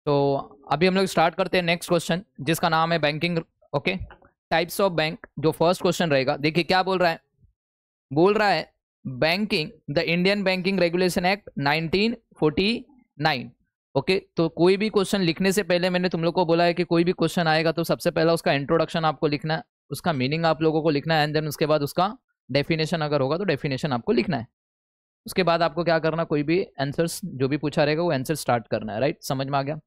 तो अभी हम लोग स्टार्ट करते हैं नेक्स्ट क्वेश्चन, जिसका नाम है banking. Okay, types of bank. जो फर्स्ट क्वेश्चन रहेगा, देखिए क्या बोल रहा है। बोल रहा है banking, the Indian banking regulation act 1949। Okay, तो कोई भी क्वेश्चन लिखने से पहले मैंने तुम लोग को बोला है कि कोई भी क्वेश्चन आएगा तो सबसे पहला उसका इंट्रोडक्शन आपको लिखना है, उसका मीनिंग आप लोगों को लिखना है, एंड देन उसके बाद उसका डेफिनेशन अगर होगा तो डेफिनेशन आपको लिखना है। उसके बाद आपको क्या करना, कोई भी आंसर्स जो भी पूछा रहेगा वो आंसर स्टार्ट करना है। राइट, समझ में आ गया।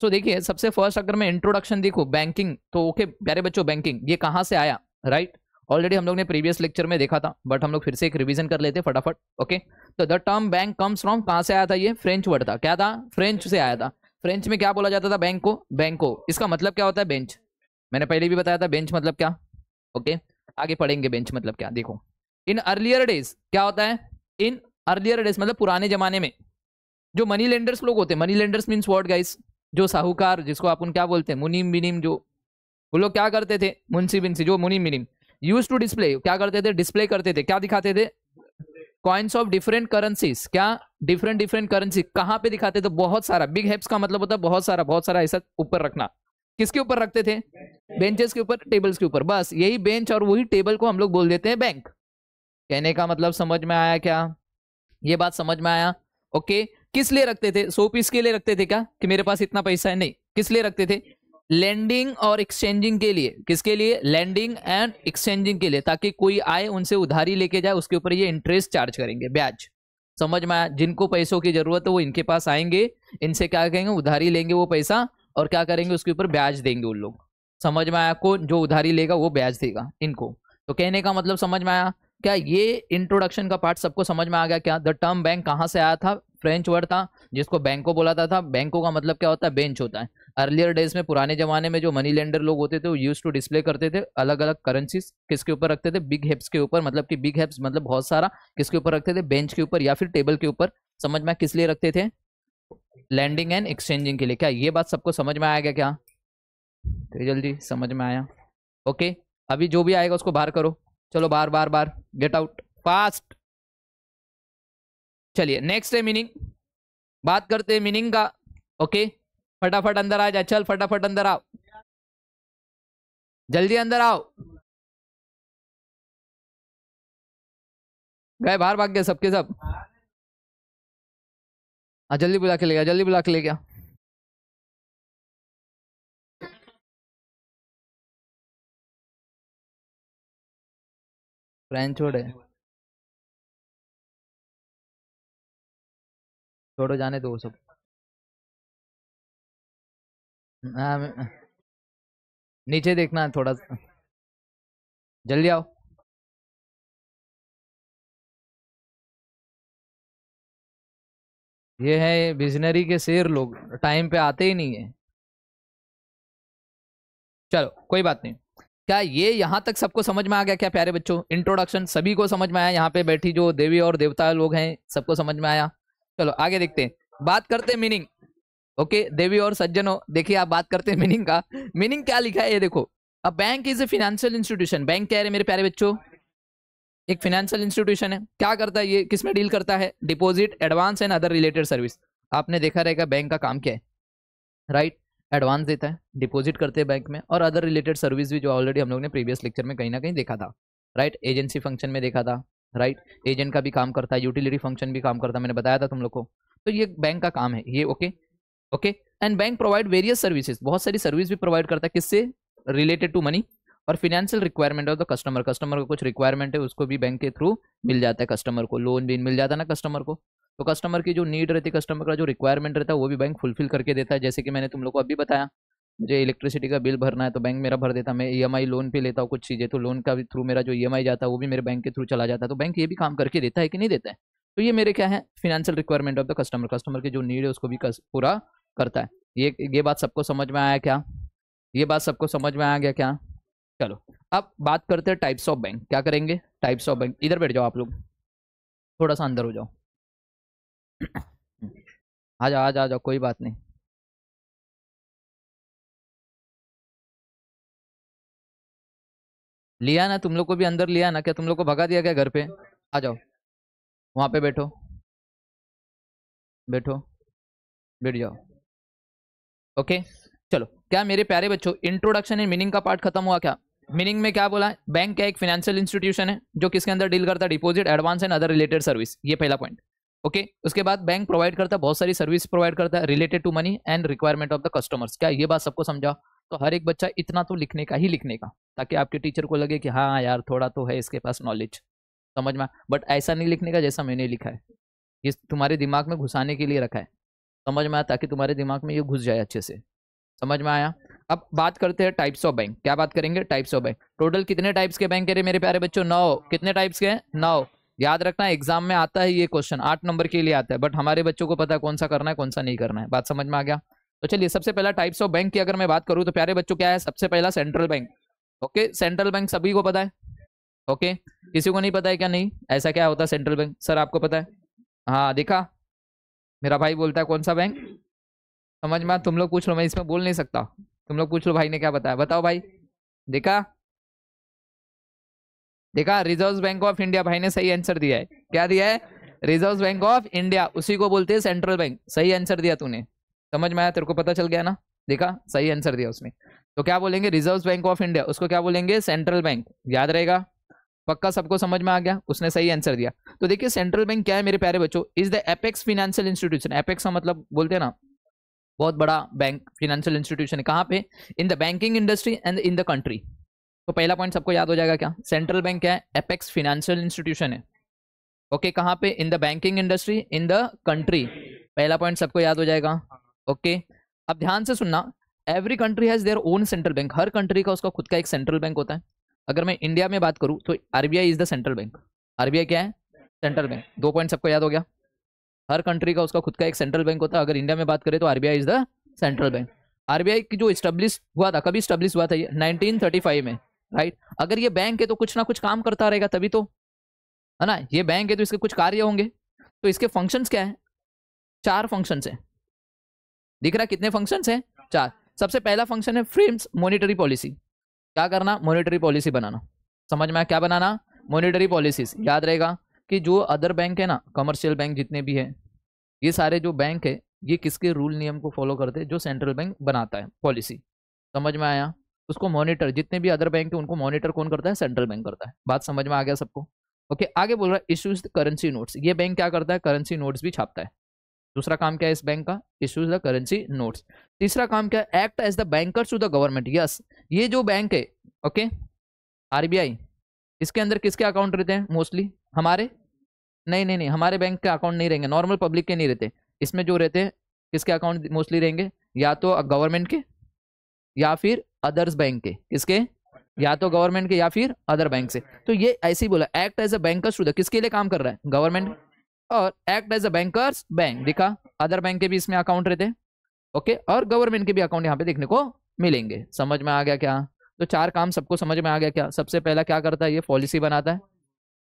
तो देखिए सबसे फर्स्ट अगर मैं इंट्रोडक्शन देखूं बैंकिंग, तो ओके प्यारे बच्चों, बैंकिंग ये कहाँ से आया। राइट, ऑलरेडी हम लोग ने प्रीवियस लेक्चर में देखा था, बट हम लोग फिर से एक रिवीजन कर लेते फटाफट। ओके, तो the term bank comes from, कहाँ से आया था, ये फ्रेंच वर्ड था। क्या था, फ्रेंच से आया था। फ्रेंच में क्या बोला जाता था, बैंक को, बैंको। इसका मतलब क्या होता है, बेंच। मैंने पहले भी बताया था बेंच मतलब क्या। ओके, आगे पढ़ेंगे बेंच मतलब क्या। देखो, इन अर्लियर डेज क्या होता है, इन अर्लियर डेज मतलब पुराने जमाने में जो मनी लेंडर्स लोग होते हैं, money lenders means what guys, जो साहूकार, जिसको अपन क्या बोलते हैं, मुनीम बिनीम, जो वो लोग क्या करते थे, मुंशी बिनसी, जो मुनीम बिनीम यूज टू डिस्प्ले, क्या करते थे, डिस्प्ले करते थे, क्या दिखाते थे, कॉइन्स ऑफ डिफरेंट करेंसीज। क्या, डिफरेंट डिफरेंट करेंसी कहाँ पे दिखाते थे, बहुत सारा। बिग हेप्स का मतलब होता है बहुत सारा, बहुत सारा ऐसा ऊपर रखना। किसके ऊपर रखते थे, बेंचेस के ऊपर, टेबल्स के ऊपर। बस यही बेंच और वही टेबल को हम लोग बोल देते हैं बैंक। कहने का मतलब समझ में आया क्या, ये बात समझ में आया। ओके, किस लिए रखते थे, 100 पीस के लिए रखते थे क्या, कि मेरे पास इतना पैसा है, नहीं। किस लिए रखते थे, लैंडिंग और एक्सचेंजिंग के लिए। किसके लिए, लैंडिंग एंड एक्सचेंजिंग के लिए, ताकि कोई आए उनसे उधारी लेके जाए, उसके ऊपर ये इंटरेस्ट चार्ज करेंगे, ब्याज। समझ में आया, जिनको पैसों की जरूरत है वो इनके पास आएंगे, इनसे क्या कहेंगे, उधारी लेंगे वो पैसा, और क्या करेंगे, उसके ऊपर ब्याज देंगे उन लोग। समझ में आया, को जो उधारी लेगा वो ब्याज देगा इनको। तो कहने का मतलब समझ में आया क्या, ये इंट्रोडक्शन का पार्ट सबको समझ में आ गया क्या। द टर्म बैंक कहाँ से आया था, फ्रेंच वर्ड था जिसको बैंको बोला था। बैंको का मतलब क्या होता है, बेंच होता है। अर्लियर डेज में, पुराने जमाने में जो मनी लेंडर लोग होते थे वो यूज टू डिस्प्ले करते थे अलग अलग करेंसीज, किसके ऊपर रखते थे, बिग हेप्स के ऊपर, मतलब कि बिग हेप्स मतलब बहुत सारा, किसके ऊपर रखते थे, बेंच के ऊपर या फिर टेबल के ऊपर। समझ में, किस लिए रखते थे, लैंडिंग एंड एक्सचेंजिंग के लिए। क्या ये बात सबको समझ में आया गया क्या, तो जल्दी समझ में आया। ओके, अभी जो भी आएगा उसको बाहर करो, चलो बार बार बार, गेट आउट फास्ट। चलिए नेक्स्ट है मीनिंग, बात करते हैं मीनिंग का। ओके, फटाफट अंदर आ जा, चल फटाफट अंदर आओ, जल्दी अंदर आओ। गए बाहर, भाग गए सबके सब। हाँ जल्दी बुला के ले गया, जल्दी बुला के ले गया। फ्रेंच छोड़े, छोड़ो जाने दो वो सब। हाँ, नीचे देखना है थोड़ा सा, जल्दी आओ। ये है विजनरी के शेर लोग, टाइम पे आते ही नहीं है। चलो कोई बात नहीं। क्या ये यहाँ तक सबको समझ में आ गया क्या प्यारे बच्चों, इंट्रोडक्शन सभी को समझ में आया, यहाँ पे बैठी जो देवी और देवता लोग हैं सबको समझ में आया। चलो आगे देखते हैं, बात करते हैं मीनिंग। ओके देवी और सज्जनों, देखिए आप बात करते हैं मीनिंग का। मीनिंग क्या लिखा है ये देखो, a bank is a financial institution. Bank क्या है मेरे प्यारे बच्चों, एक फाइनेंशियल इंस्टीट्यूशन है। क्या करता है ये, किसमें डील करता है, deposit, advance and other related service. आपने देखा रहेगा बैंक का काम क्या है, राइट, एडवांस देता है, डिपॉजिट करते हैं बैंक में, और अदर रिलेटेड सर्विस भी, जो ऑलरेडी हम लोग ने प्रीवियस लेक्चर में कहीं ना कहीं देखा था। राइट, एजेंसी फंक्शन में देखा था। राइट, एजेंट का भी काम करता है, यूटिलिटी फंक्शन भी काम करता है, मैंने बताया था तुम लोग को। तो ये बैंक का काम है ये। Okay, okay, and bank provide various services, बहुत सारी सर्विस भी प्रोवाइड करता है, किससे, रिलेटेड टू मनी और financial requirement of the customer. Customer को कुछ रिक्वायरमेंट है, उसको भी बैंक के थ्रू मिल जाता है, कस्टमर को लोन भी मिल जाता है ना कस्टमर को। तो कस्टमर की जो नीड रहती है, कस्टमर का जो रिक्वायरमेंट रहता है, वो भी बैंक फुलफिल करके देता है। जैसे कि मैंने तुम लोग को अभी बताया, मुझे इलेक्ट्रिसिटी का बिल भरना है तो बैंक मेरा भर देता है। मैं ईएमआई लोन पे लेता हूँ कुछ चीज़ें, तो लोन का भी थ्रू मेरा जो ईएमआई जाता है वो भी मेरे बैंक के थ्रू चला जाता है। तो बैंक ये भी काम करके देता है कि नहीं देता है। तो ये मेरे क्या है, financial requirement of the customer, customer की जो नीड है उसको भी पूरा करता है। ये बात सबको समझ में आया क्या, ये बात सबको समझ में आ गया क्या। चलो अब बात करते हैं टाइप्स ऑफ बैंक। क्या करेंगे, टाइप्स ऑफ बैंक। इधर बैठ जाओ आप लोग, थोड़ा सा अंदर हो जाओ। आ जाओ आ जाओ आ जाओ, कोई बात नहीं। लिया ना तुम लोग को भी अंदर, लिया ना क्या, तुम लोग को भगा दिया क्या घर पे। आ जाओ, वहां पे बैठो, बैठो, बैठ जाओ। ओके चलो, क्या मेरे प्यारे बच्चों इंट्रोडक्शन एंड मीनिंग का पार्ट खत्म हुआ क्या? मीनिंग में क्या बोला है? बैंक क्या एक फाइनेंशियल इंस्टीट्यूशन है जो किसके अंदर डील करता है? Deposit, advance and other related service, ये पहला पॉइंट। ओके उसके बाद बैंक प्रोवाइड करता है बहुत सारी सर्विस प्रोवाइड करता है related to money and requirement of the customers. क्या ये बात सबको समझा? तो हर एक बच्चा इतना तो लिखने का ही लिखने का, ताकि आपके टीचर को लगे कि हाँ यार थोड़ा तो है इसके पास नॉलेज, समझ में। बट ऐसा नहीं लिखने का जैसा मैंने लिखा है, ये तुम्हारे दिमाग में घुसाने के लिए रखा है, समझ में आया, ताकि तुम्हारे दिमाग में ये घुस जाए अच्छे से, समझ में आया। अब बात करते हैं टाइप्स ऑफ बैंक। क्या बात करेंगे? Types of bank. टोटल कितने टाइप्स के बैंक है मेरे प्यारे बच्चों? 9। कितने टाइप्स के हैं? 9। याद रखना एग्जाम में आता है ये क्वेश्चन, 8 नंबर के लिए आता है, बट हमारे बच्चों को पता है कौन सा करना है कौन सा नहीं करना है। बात समझ में आ गया? तो चलिए सबसे पहला टाइप्स ऑफ बैंक की अगर मैं बात करूं तो प्यारे बच्चों क्या है? सबसे पहला central bank. Okay central bank सभी को पता है। ओके किसी को नहीं पता है क्या? नहीं, ऐसा क्या होता है सेंट्रल बैंक? सर आपको पता है? हाँ देखा, मेरा भाई बोलता है कौन सा बैंक, समझ में। तुम लोग पूछ लो, मैं इसमें बोल नहीं सकता, तुम लोग पूछ लो भाई ने क्या बताया, बताओ भाई। देखा देखा, रिजर्व बैंक ऑफ इंडिया, भाई ने सही आंसर दिया है। क्या दिया है? रिजर्व बैंक ऑफ इंडिया, उसी को बोलते हैं सेंट्रल बैंक। सही आंसर दिया तूने, समझ में आया, तेरे को पता चल गया ना। देखा सही आंसर दिया उसमें। तो क्या बोलेंगे? रिजर्व बैंक ऑफ इंडिया, उसको क्या बोलेंगे? Central bank. याद रहेगा, पक्का सबको समझ में आ गया, उसने सही आंसर दिया। तो देखिए सेंट्रल बैंक क्या है मेरे प्यारे बच्चों? Is the apex financial institution. Apex का मतलब बोलते हैं ना बहुत बड़ा बैंक फाइनेंशियल इंस्टीट्यूशन है। कहाँ पे? In the banking industry and in the country. तो पहला पॉइंट सबको याद हो जाएगा क्या? सेंट्रल बैंक क्या है? एपेक्स फाइनेंशियल इंस्टीट्यूशन है। ओके कहाँ पे? In the banking industry in the country. पहला पॉइंट सबको याद हो जाएगा। ओके अब ध्यान से सुनना, every country has their own central bank. Her country का उसका खुद का एक सेंट्रल बैंक होता है। अगर मैं इंडिया में बात करूं तो RBI is the central bank. RBI क्या है? Central bank. 2 पॉइंट सबको याद हो गया। हर कंट्री का उसका खुद का एक सेंट्रल बैंक होता है। अगर इंडिया में बात करें तो RBI is the central bank. RBI की जो स्टैब्लिश हुआ था, कभी स्टैब्लिश हुआ था ये? 1935 में, राइट। अगर ये बैंक है तो कुछ ना कुछ काम करता रहेगा तभी तो, है ना। ये बैंक है तो इसके कुछ कार्य होंगे। तो इसके फंक्शंस क्या है? 4 फंक्शंस है। दिख रहा है कितने फंक्शंस है? 4। सबसे पहला फंक्शन है फ्रेम्स मॉनिटरी पॉलिसी। क्या करना? मॉनिटरी पॉलिसी बनाना। समझ में आया? क्या बनाना? Monetary policies. याद रहेगा कि जो अदर बैंक है ना, कमर्शियल बैंक जितने भी है, ये सारे जो बैंक है ये किसके रूल नियम को फॉलो करते हैं? जो सेंट्रल बैंक बनाता है पॉलिसी। समझ में आया? उसको मॉनिटर, जितने भी अदर बैंक है उनको मॉनिटर कौन करता है? सेंट्रल बैंक करता है। बात समझ में आ गया सबको? ओके आगे बोल रहा है इश्यूज करेंसी नोट्स। ये बैंक क्या करता है? करेंसी नोट्स भी छापता है। दूसरा काम क्या है इस बैंक का? Issues the currency notes. तीसरा काम क्या है? Act as the bankers to the government. Yes, ये जो बैंक है ओके आरबीआई, इसके अंदर किसके अकाउंट रहते हैं मोस्टली? हमारे? नहीं नहीं नहीं, हमारे बैंक के अकाउंट नहीं रहेंगे, नॉर्मल पब्लिक के नहीं रहते। इसमें जो रहते हैं किसके अकाउंट मोस्टली रहेंगे? या तो गवर्नमेंट के या फिर अदर्स बैंक के। किसके? या तो गवर्नमेंट के या फिर अदर बैंक से। तो ये ऐसे ही बोला, act as a bankers to the, किसके लिए काम कर रहा है? गवर्नमेंट। और act as a bankers bank, दिखा अदर बैंक के भी इसमें अकाउंट रहते हैं। ओके और गवर्नमेंट के भी अकाउंट यहाँ पे देखने को मिलेंगे। समझ में आ गया क्या? तो 4 काम सबको समझ में आ गया क्या? सबसे पहला क्या करता है? ये पॉलिसी बनाता है,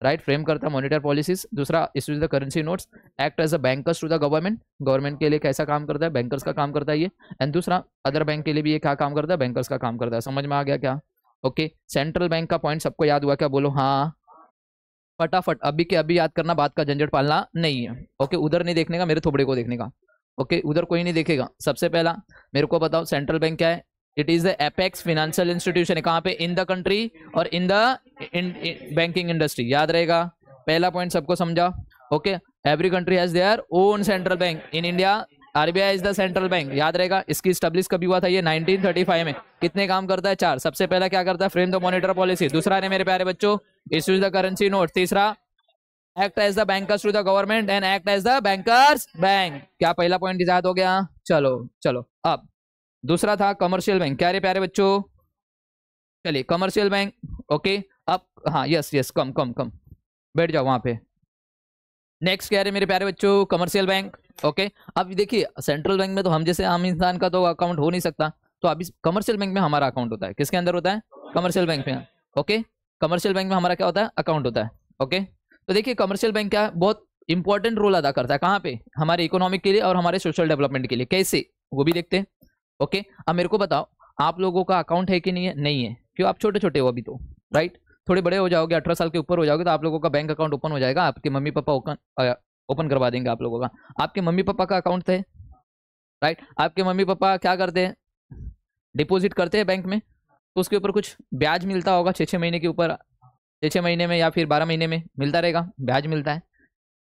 राइट, फ्रेम करता है मॉनिटर पॉलिसीज। दूसरा issues the currency notes, act as a bankers to the government. Government के लिए कैसा काम करता है? बैंकर्स का काम करता है ये। एंड दूसरा अदर बैंक के लिए भी ये क्या काम करता है? बैंकर्स का काम करता है। समझ में आ गया क्या? ओके सेंट्रल बैंक का पॉइंट सबको याद हुआ क्या? बोलो हाँ फटाफट, अभी के अभी याद करना, बात का झंझट पालना नहीं है। ओके उधर नहीं देखने का, मेरे थोबड़े को देखने का। ओके उधर कोई नहीं देखेगा। सबसे पहला मेरे को बताओ सेंट्रल बैंक क्या है? It is the apex financial institution है। कहाँ पे? इन द कंट्री और इन द बैंकिंग इंडस्ट्री। याद रहेगा, पहला पॉइंट सबको समझा। Okay every country has their own central bank. In India RBI is the central bank. याद रहेगा, इसकी स्टैब्लिश कभी हुआ था? ये 1935 में। कितने काम करता है? 4। सबसे पहला क्या करता है? Frame the monitor policy. दूसरा ने मेरे प्यारे बच्चों इश्यूज द करेंसी नोट। तीसरा act as the bankers to the government and act as the bankers bank. क्या पहला पॉइंट याद हो गया? चलो चलो अब दूसरा था कमर्शियल बैंक। क्या रे प्यारे बच्चों? चलिए कमर्शियल बैंक। ओके अब हाँ यस यस, कम कम कम बैठ जाओ वहां पे। नेक्स्ट क्या है मेरे प्यारे बच्चों? Commercial bank. ओके अब देखिए सेंट्रल बैंक में तो हम जैसे आम इंसान का तो अकाउंट हो नहीं सकता, तो अभी कमर्शियल बैंक में हमारा अकाउंट होता है। किसके अंदर होता है? कमर्शियल बैंक में। ओके कमर्शियल बैंक में हमारा क्या होता है? अकाउंट होता है। ओके तो देखिए कमर्शियल बैंक क्या बहुत इंपॉर्टेंट रोल अदा करता है। कहाँ पे? हमारे इकोनॉमिक के लिए और हमारे सोशल डेवलपमेंट के लिए। कैसे? वो भी देखते हैं। ओके अब मेरे को बताओ आप लोगों का अकाउंट है कि नहीं है? नहीं है। क्यों? आप छोटे छोटे हो अभी तो, राइट। थोड़े बड़े हो जाओगे, 18 साल के ऊपर हो जाओगे तो आप लोगों का बैंक अकाउंट ओपन हो जाएगा। आपके मम्मी पापा ओपन करवा देंगे आप लोगों का। आपके मम्मी पापा का अकाउंट है? राइट। आपके मम्मी पापा क्या करते हैं, डिपॉजिट करते हैं बैंक में, तो उसके ऊपर कुछ ब्याज मिलता होगा 6 6 महीने के ऊपर, 6 6 महीने में या फिर 12 महीने में मिलता रहेगा, ब्याज मिलता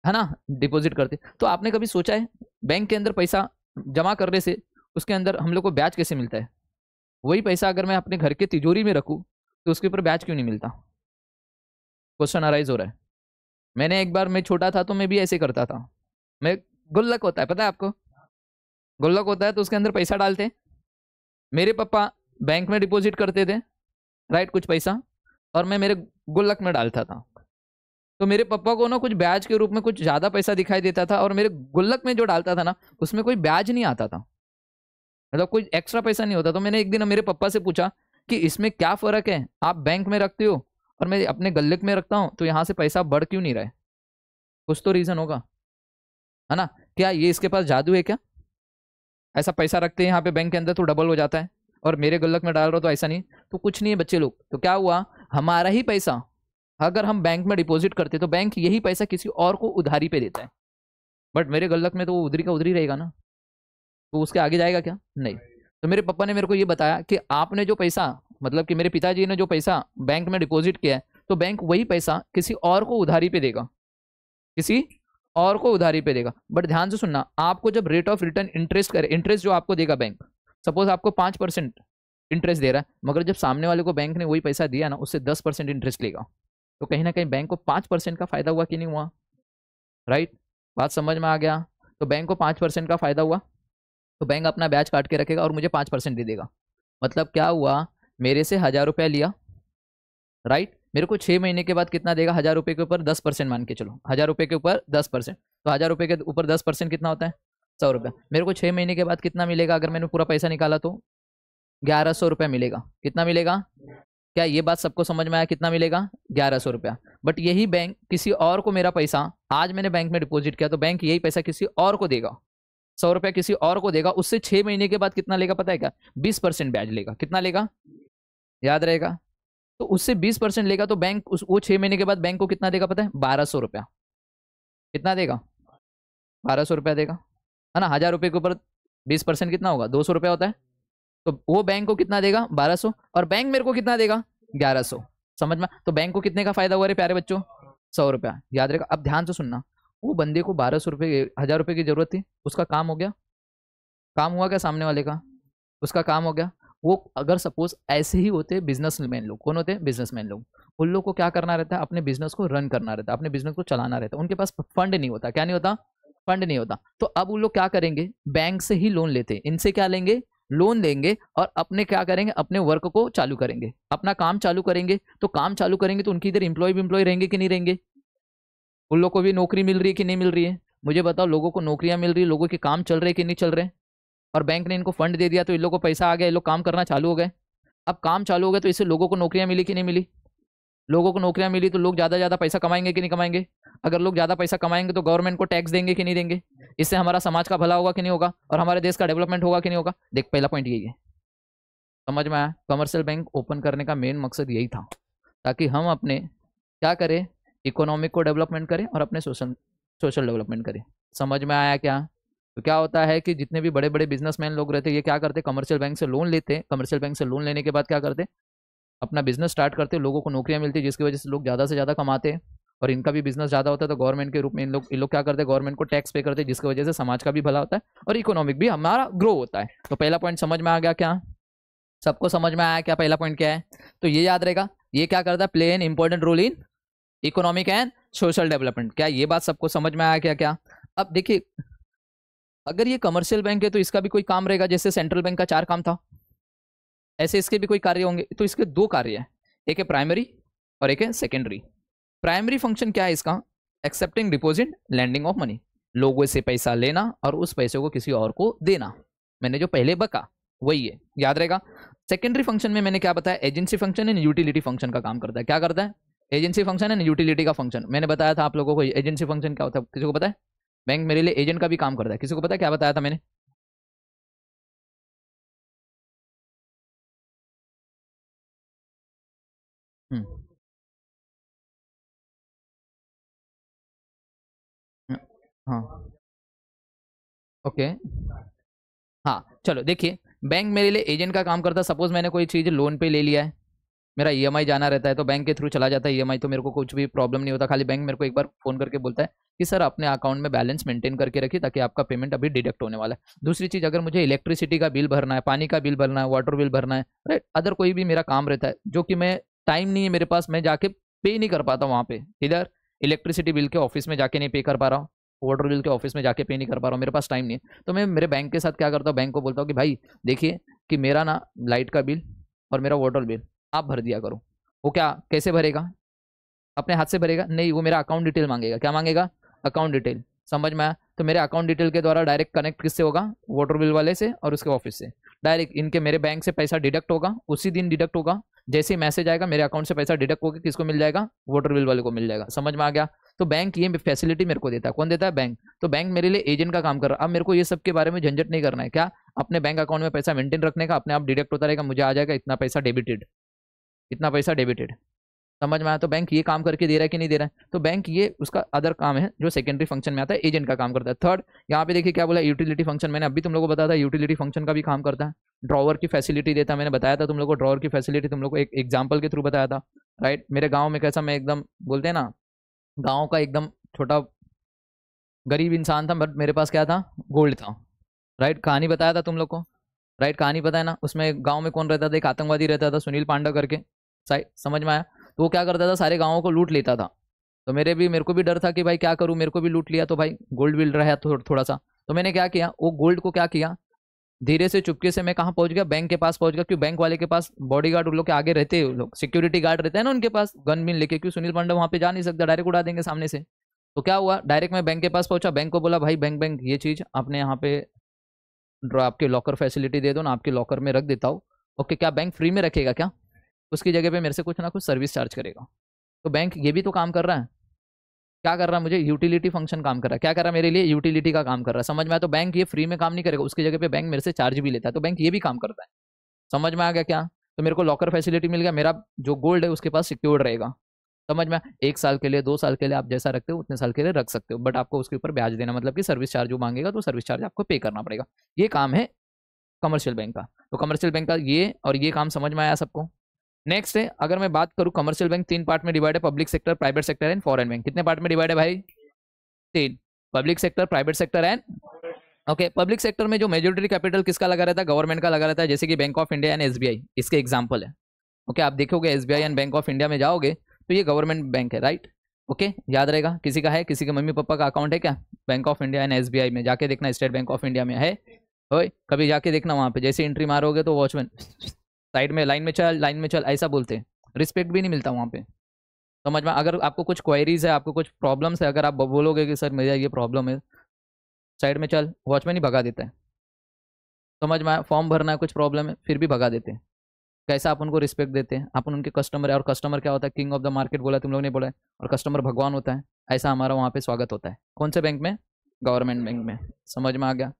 है ना, डिपॉजिट करते। तो आपने कभी सोचा है बैंक के अंदर पैसा जमा करने से उसके अंदर हम लोग को ब्याज कैसे मिलता है? वही पैसा अगर मैं अपने घर के तिजोरी में रखूँ तो उसके ऊपर ब्याज क्यों नहीं मिलता? क्वेश्चन अराइज हो रहा है। मैंने एक बार, मैं छोटा था तो मैं भी ऐसे करता था। मैं, गुल्लक होता है पता है आपको, गुल्लक होता है तो उसके अंदर पैसा डालते, मेरे पापा बैंक में डिपॉजिट करते थे, राइट, कुछ पैसा, और मैं मेरे गुल्लक में डालता था। तो मेरे पापा को ना कुछ ब्याज के रूप में कुछ ज्यादा पैसा दिखाई देता था, और मेरे गुल्लक में जो डालता था ना उसमें कोई ब्याज नहीं आता था, मतलब कोई एक्स्ट्रा पैसा नहीं होता। तो मैंने एक दिन मेरे पापा से पूछा कि इसमें क्या फर्क है, आप बैंक में रखते हो और मैं अपने गुल्लक में रखता हूँ, तो यहाँ से पैसा बढ़ क्यों नहीं रहा है? कुछ तो रीजन होगा, है ना? क्या ये इसके पास जादू है क्या? ऐसा पैसा रखते हैं यहाँ पे बैंक के अंदर तो डबल हो जाता है, और मेरे गुल्लक में डाल रहा हो तो ऐसा नहीं? तो कुछ नहीं है बच्चे लोग। तो क्या हुआ, हमारा ही पैसा अगर हम बैंक में डिपॉजिट करते तो बैंक यही पैसा किसी और को उधारी पे देता है, बट मेरे गुल्लक में तो वो उधरी का उधरी रहेगा ना, तो उसके आगे जाएगा क्या? नहीं। तो मेरे पापा ने मेरे को ये बताया कि आपने जो पैसा, मतलब कि मेरे पिताजी ने जो पैसा बैंक में डिपॉजिट किया है, तो बैंक वही पैसा किसी और को उधारी पे देगा, किसी और को उधारी पे देगा। बट ध्यान से सुनना, आपको जब रेट ऑफ रिटर्न इंटरेस्ट करे, इंटरेस्ट जो आपको देगा बैंक, सपोज आपको 5% इंटरेस्ट दे रहा है, मगर जब सामने वाले को बैंक ने वही पैसा दिया ना, उससे 10% इंटरेस्ट लेगा, तो कहीं ना कहीं बैंक को 5% का फायदा हुआ कि नहीं हुआ? राइट। बात समझ में आ गया? तो बैंक को 5% का फायदा हुआ, तो बैंक अपना ब्याज काट के रखेगा और मुझे 5% दे देगा। मतलब क्या हुआ, मेरे से 1,000 रुपया लिया, राइट, मेरे को 6 महीने के बाद कितना देगा? 1,000 रुपये के ऊपर 10% मान के चलो, 1,000 रुपये के ऊपर 10%, तो 1,000 रुपये के ऊपर 10% कितना होता है? 100 रुपया। मेरे को 6 महीने के बाद कितना मिलेगा अगर मैंने पूरा पैसा निकाला तो? 1,100 रुपया मिलेगा। कितना मिलेगा? क्या ये बात सबको समझ में आया? कितना मिलेगा? 1,100 रुपया। बट यही बैंक किसी और को मेरा पैसा, आज मैंने बैंक में डिपॉजिट किया तो बैंक यही पैसा किसी और को देगा, 100 रुपया किसी और को देगा, उससे 6 महीने के बाद कितना लेगा पता है क्या? 20% ब्याज लेगा। कितना लेगा? याद रहेगा? तो उससे 20% लेगा तो बैंक वो 6 महीने के बाद बैंक को कितना देगा पता है? 1,200 रुपया। कितना देगा? 1,200 रुपया देगा, है ना? 1,000 रुपये के ऊपर 20% कितना होगा? 200 रुपया होता है। तो वो बैंक को कितना देगा? 1,200, और बैंक मेरे को कितना देगा? 1,100। समझ में? तो बैंक को कितने का फायदा हुआ रे प्यारे बच्चों? 100 रुपया। याद रहेगा? अब ध्यान से सुनना, वो बंदे को 1,200 रुपये, 1,000 रुपये की जरूरत थी, उसका काम हो गया। काम हुआ क्या सामने वाले का? उसका काम हो गया। वो अगर सपोज ऐसे ही होते बिजनेसमैन लोग, कौन होते हैं? बिजनेसमैन लोग। उन लोग को क्या करना रहता है? अपने बिजनेस को रन करना रहता है, अपने बिजनेस को चलाना रहता है, उनके पास फंड नहीं होता। क्या नहीं होता? फंड नहीं होता। तो अब उन लोग क्या करेंगे? बैंक से ही लोन लेते हैं। इनसे क्या लेंगे? लोन लेंगे, और अपने क्या करेंगे? अपने वर्क को चालू करेंगे, अपना काम चालू करेंगे। तो काम चालू करेंगे तो उनकी इधर एम्प्लॉय रहेंगे कि नहीं रहेंगे? उन लोग को भी नौकरी मिल रही है कि नहीं मिल रही है? मुझे बताओ, लोगों को नौकरियां मिल रही है, लोगों के काम चल रहे हैं कि नहीं चल रहे? और बैंक ने इनको फंड दे दिया तो इन लोगों को पैसा आ गया, ये लोग काम करना चालू हो गए। अब काम चालू हो गया तो इससे लोगों को नौकरियां मिली कि नहीं मिली? लोगों को नौकरियां मिली तो लोग ज्यादा ज्यादा पैसा कमाएंगे कि नहीं कमाएंगे? अगर लोग ज्यादा पैसा कमाएंगे तो गवर्नमेंट को टैक्स देंगे कि नहीं देंगे? इससे हमारा समाज का भला होगा कि नहीं होगा? और हमारे देश का डेवलपमेंट होगा कि नहीं होगा? देख, पहला पॉइंट यही है। समझ में आया? कमर्शियल बैंक ओपन करने का मेन मकसद यही था, ताकि हम अपने क्या करें? इकोनॉमिक को डेवलपमेंट करें और अपने सोशल सोशल डेवलपमेंट करें। समझ में आया क्या? तो क्या होता है कि जितने भी बड़े बड़े बिजनेसमैन लोग रहते हैं, ये क्या करते हैं? कमर्शियल बैंक से लोन लेते हैं। कमर्शियल बैंक से लोन लेने के बाद क्या करते हैं? अपना बिजनेस स्टार्ट करते हैं, लोगों को नौकरियां मिलती है, जिसकी वजह से लोग ज़्यादा से ज़्यादा कमाते हैं, और इनका भी बिजनेस ज़्यादा होता है। तो गवर्नमेंट के रूप में इन लोग क्या करते हैं? गवर्नमेंट को टैक्स पे करते हैं, जिसकी वजह से समाज का भी भला होता है और इकोनॉमिक भी हमारा ग्रो होता है। तो पहला पॉइंट समझ में आ गया क्या? सबको समझ में आया क्या पहला पॉइंट क्या है? तो ये याद रहेगा, ये क्या करता है? Play an important role in economic and social development. क्या ये बात सबको समझ में आया क्या? क्या अब देखिए, अगर ये कमर्शियल बैंक है तो इसका भी कोई काम रहेगा, जैसे सेंट्रल बैंक का 4 काम था, ऐसे इसके भी कोई कार्य होंगे। तो इसके 2 कार्य है, एक है प्राइमरी और एक है सेकेंडरी। प्राइमरी फंक्शन क्या है इसका? Accepting deposit, lending of money, लोगों से पैसा लेना और उस पैसे को किसी और को देना। मैंने जो पहले बका वही है, याद रहेगा। सेकेंडरी फंक्शन में मैंने क्या बताया? Agency function and utility function का काम करता है। क्या करता है? एजेंसी फंक्शन एंड यूटिलिटी का फंक्शन। मैंने बताया था आप लोगों को एजेंसी फंक्शन क्या होता है, किसी को पता है? बैंक मेरे लिए एजेंट का भी काम करता है, किसी को पता है क्या बताया था मैंने? हम्म, हाँ, ओके, हाँ चलो देखिए, बैंक मेरे लिए एजेंट का काम करता है। सपोज मैंने कोई चीज़ लोन पे ले लिया है, मेरा ईएमआई जाना रहता है तो बैंक के थ्रू चला जाता है ईएमआई, तो मेरे को कुछ भी प्रॉब्लम नहीं होता। खाली बैंक मेरे को एक बार फोन करके बोलता है कि सर अपने अकाउंट में बैलेंस मेंटेन करके रखिए ताकि आपका पेमेंट अभी डिडक्ट होने वाला है। दूसरी चीज़, अगर मुझे इलेक्ट्रिसिटी का बिल भरना है, पानी का बिल भरना है, वाटर बिल भरना है, राइट, अदर कोई भी मेरा काम रहता है जो कि मैं टाइम नहीं है मेरे पास, मैं जाके पे नहीं कर पाता वहाँ पे, इधर इलेक्ट्रिसिटी बिल के ऑफिस में जाके नहीं पे कर पा रहा हूँ, वाटर बिल के ऑफिस में जाके पे नहीं कर पा रहा हूँ, मेरे पास टाइम नहीं है, तो मैं मेरे बैंक के साथ क्या करता हूँ, बैंक को बोलता हूँ कि भाई देखिए कि मेरा ना लाइट का बिल और मेरा वाटर बिल आप भर दिया करो। वो क्या कैसे भरेगा, अपने हाथ से भरेगा नहीं, वो मेरा अकाउंट डिटेल मांगेगा। क्या मांगेगा, अकाउंट डिटेल। समझ में आया, तो मेरे अकाउंट डिटेल के द्वारा डायरेक्ट कनेक्ट किससे होगा, वाटर बिल वाले से और उसके ऑफिस से, डायरेक्ट इनके मेरे बैंक से पैसा डिडक्ट होगा, उसी दिन डिडक्ट होगा। जैसे ही मैसेज आएगा मेरे अकाउंट से पैसा डिडक्ट होकर किसको मिल जाएगा, वाटर बिल वाले को मिल जाएगा। समझ में आ गया, तो बैंक ये फैसिलिटी मेरे को देता है। कौन देता है, बैंक। तो बैंक मेरे लिए एजेंट का काम कर रहा है। अब मेरे को ये सब के बारे में झंझट नहीं करना है, क्या अपने बैंक अकाउंट में पैसा मेंटेन रखने का, अपने आप डिडक्ट होता रहेगा, मुझे आ जाएगा इतना पैसा डेबिटेड, इतना पैसा डेबिटेड। समझ में आया, तो बैंक ये काम करके दे रहा है कि नहीं दे रहा है, तो बैंक ये उसका अदर काम है जो सेकेंडरी फंक्शन में आता है, एजेंट का काम करता है। थर्ड, यहाँ पे देखिए क्या बोला, यूटिलिटी फंक्शन, मैंने अभी तुम लोगों को बताया था यूटिलिटी फंक्शन का भी काम करता है। ड्रॉवर की फैसिलिटी देता है, मैंने बताया था तुम लोग को ड्रॉवर की फैसिलिटी, तुम लोग को एक एग्जाम्पल के थ्रू बताया था, राइट। मेरे गाँव में कैसा, मैं एकदम बोलते हैं ना, गाँव का एकदम छोटा गरीब इंसान था, बट मेरे पास क्या था, गोल्ड था, राइट। कहानी बताया था तुम लोग को, राइट, कहानी पता है ना। उसमें गांव में कौन रहता था, एक आतंकवादी रहता था, सुनील पांडा करके, समझ में आया। तो वो क्या करता था, सारे गांवों को लूट लेता था। तो मेरे को भी डर था कि भाई क्या करूं, मेरे को भी लूट लिया तो भाई गोल्ड मिल रहा है थोड़ा सा। तो मैंने क्या किया, वो गोल्ड को क्या किया, धीरे से चुपके से मैं कहाँ पहुंच गया, बैंक के पास पहुंच गया। क्यों, बैंक वाले के पास बॉडीगार्ड उन लोग के आगे रहते हैं, लोग सिक्योरिटी गार्ड रहते हैं ना उनके पास गन मिल लेके, क्यों सुनील पांडा वहां पे जा नहीं सकता, डायरेक्ट उड़ा देंगे सामने से। तो क्या हुआ, डायरेक्ट मैं बैंक के पास पहुंचा, बैंक को बोला भाई बैंक बैंक ये चीज आपने यहाँ पे आपके लॉकर फैसिलिटी दे दो ना, आपके लॉकर में रख देता हूँ। ओके, क्या बैंक फ्री में रखेगा क्या, उसकी जगह पे मेरे से कुछ ना कुछ सर्विस चार्ज करेगा। तो बैंक ये भी तो काम कर रहा है, क्या कर रहा है, मुझे यूटिलिटी फंक्शन काम कर रहा है, क्या कर रहा है, मेरे लिए यूटिलिटी का काम कर रहा है। समझ में आया, तो बैंक ये फ्री में काम नहीं करेगा, उसकी जगह पे बैंक मेरे से चार्ज भी लेता है, तो बैंक ये भी काम करता है। समझ में आ गया क्या, तो मेरे को लॉकर फैसिलिटी मिल गया, मेरा जो गोल्ड है उसके पास सिक्योर्ड रहेगा। समझ में, 1 साल के लिए 2 साल के लिए आप जैसा रखते हो उतने साल के लिए रख सकते हो, बट आपको उसके ऊपर ब्याज देना, मतलब कि सर्विस चार्ज जो मांगेगा तो सर्विस चार्ज आपको पे करना पड़ेगा। ये काम है कमर्शियल बैंक का। तो कमर्शियल बैंक का ये और ये काम समझ में आया सबको। नेक्स्ट है, अगर मैं बात करूं, कमर्शियल बैंक 3 पार्ट में डिवाइड है, public sector, private sector and foreign bank. कितने पार्ट में डिवाइड है भाई, 3, public sector, private sector and okay. Public sector में जो मेजोरिटी कैपिटल किसका लगा रहता है, गवर्नमेंट का लगा रहता है, जैसे कि bank of India and SBI इसके एग्जाम्पल है। ओके, आप देखोगे SBI and bank of India में जाओगे तो ये गवर्नमेंट बैंक है, राइट। ओके, याद रहेगा, किसी का है, किसी के मम्मी पापा का अकाउंट है क्या bank of India and SBI में, जाके देखना, स्टेट बैंक ऑफ इंडिया में है, ओए कभी जाके देखना, वहाँ पे जैसे एंट्री मारोगे तो वॉचमैन साइड में लाइन में चल, लाइन में चल ऐसा बोलते हैं, रिस्पेक्ट भी नहीं मिलता वहाँ पे। समझ में, अगर आपको कुछ क्वेरीज है, आपको कुछ प्रॉब्लम्स है, अगर आप बोलोगे कि सर मेरा ये प्रॉब्लम है, साइड में चल, वॉचमैन ही भगा देता है। समझ में, फॉर्म भरना है, कुछ प्रॉब्लम है, फिर भी भगा देते हैं। कैसा आप उनको रिस्पेक्ट देते हैं, अपन उनके कस्टमर है, और कस्टमर क्या होता है, किंग ऑफ द मार्केट बोला तुम लोग ने, बोला है, और कस्टमर भगवान होता है, ऐसा हमारा वहाँ पे स्वागत होता है। कौन से बैंक में, गवर्नमेंट बैंक में। समझ में आ गया।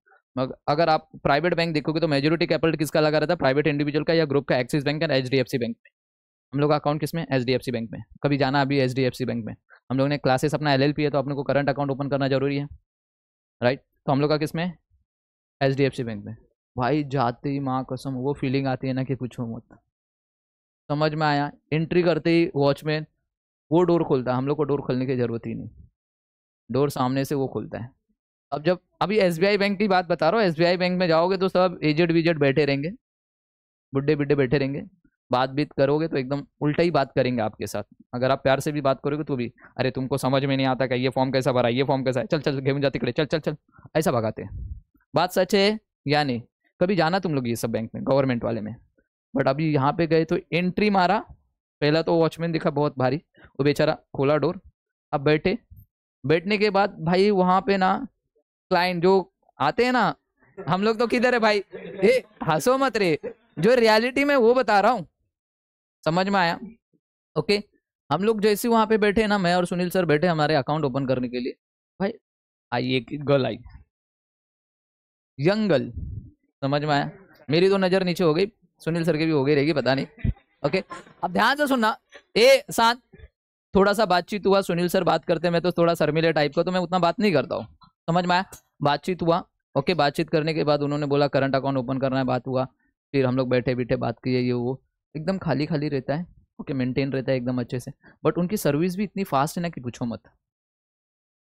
अगर आप प्राइवेट बैंक देखोगे तो मेजोरिटी कैपिटल किसका लगा रहता है, प्राइवेट इंडिविजुअल का या ग्रुप का, axis bank and HDFC bank में। हम लोग का अकाउंट किसमें, एचडीएफसी बैंक में। कभी जाना अभी एचडीएफसी बैंक में, हम लोग ने क्लासेस अपना एलएलपी है तो अपने को करंट अकाउंट ओपन करना जरूरी है, राइट। तो हम लोग का किसमें, एचडीएफसी बैंक में। भाई जाते ही माँ कसम वो फीलिंग आती है ना कि पूछो मत। समझ में आया, एंट्री करते ही वॉचमैन वो डोर खोलता है, हम लोग को डोर खोलने की जरूरत ही नहीं, डोर सामने से वो खोलता है। अब जब अभी एसबीआई बैंक की बात बता रहा हूँ, एसबीआई बैंक में जाओगे तो सब एजेड विजेड बैठे रहेंगे, बुढ़े बिड्ढे बैठे रहेंगे, बात बीत करोगे तो एकदम उल्टा ही बात करेंगे आपके साथ। अगर आप प्यार से भी बात करोगे तो भी, अरे तुमको समझ में नहीं आता क्या, ये फॉर्म कैसा भरा, ये फॉर्म कैसा है, चल चल घेऊन जा तिकडे, चल चल चल, ऐसा भगाते हैं। बात सच है या नहीं, कभी जाना तुम लोग ये सब बैंक में, गवर्नमेंट वाले में। बट अभी यहाँ पे गए तो एंट्री मारा, पहला तो वॉचमैन दिखा बहुत भारी, वो बेचारा खोला डोर, अब बैठे, बैठने के बाद भाई वहाँ पे ना क्लाइंट जो आते हैं ना, हम लोग तो किधर है भाई, ए हंसो मत रे, जो रियलिटी में वो बता रहा हूँ। समझ में आया, ओके। हम लोग जैसे वहां पे बैठे ना, मैं और सुनील सर बैठे हमारे अकाउंट ओपन करने के लिए, भाई आई एक गर्ल आई, यंग गर्ल। समझ में आया, मेरी तो नजर नीचे हो गई, सुनील सर की भी हो गई रहेगी पता नहीं, ओके। अब ध्यान से सुनना, साथ थोड़ा सा बातचीत हुआ, सुनील सर बात करते, मैं तो थोड़ा शर्मीले टाइप का, तो मैं उतना बात नहीं करता हूँ। समझ में आया, बातचीत हुआ, ओके, बातचीत करने के बाद उन्होंने बोला करंट अकाउंट ओपन करना है, बात हुआ, फिर हम लोग बैठे बैठे बात किए, ये वो एकदम खाली खाली रहता है। ओके, मेंटेन रहता है एकदम अच्छे से, बट उनकी सर्विस भी इतनी फास्ट है ना कि पूछो मत।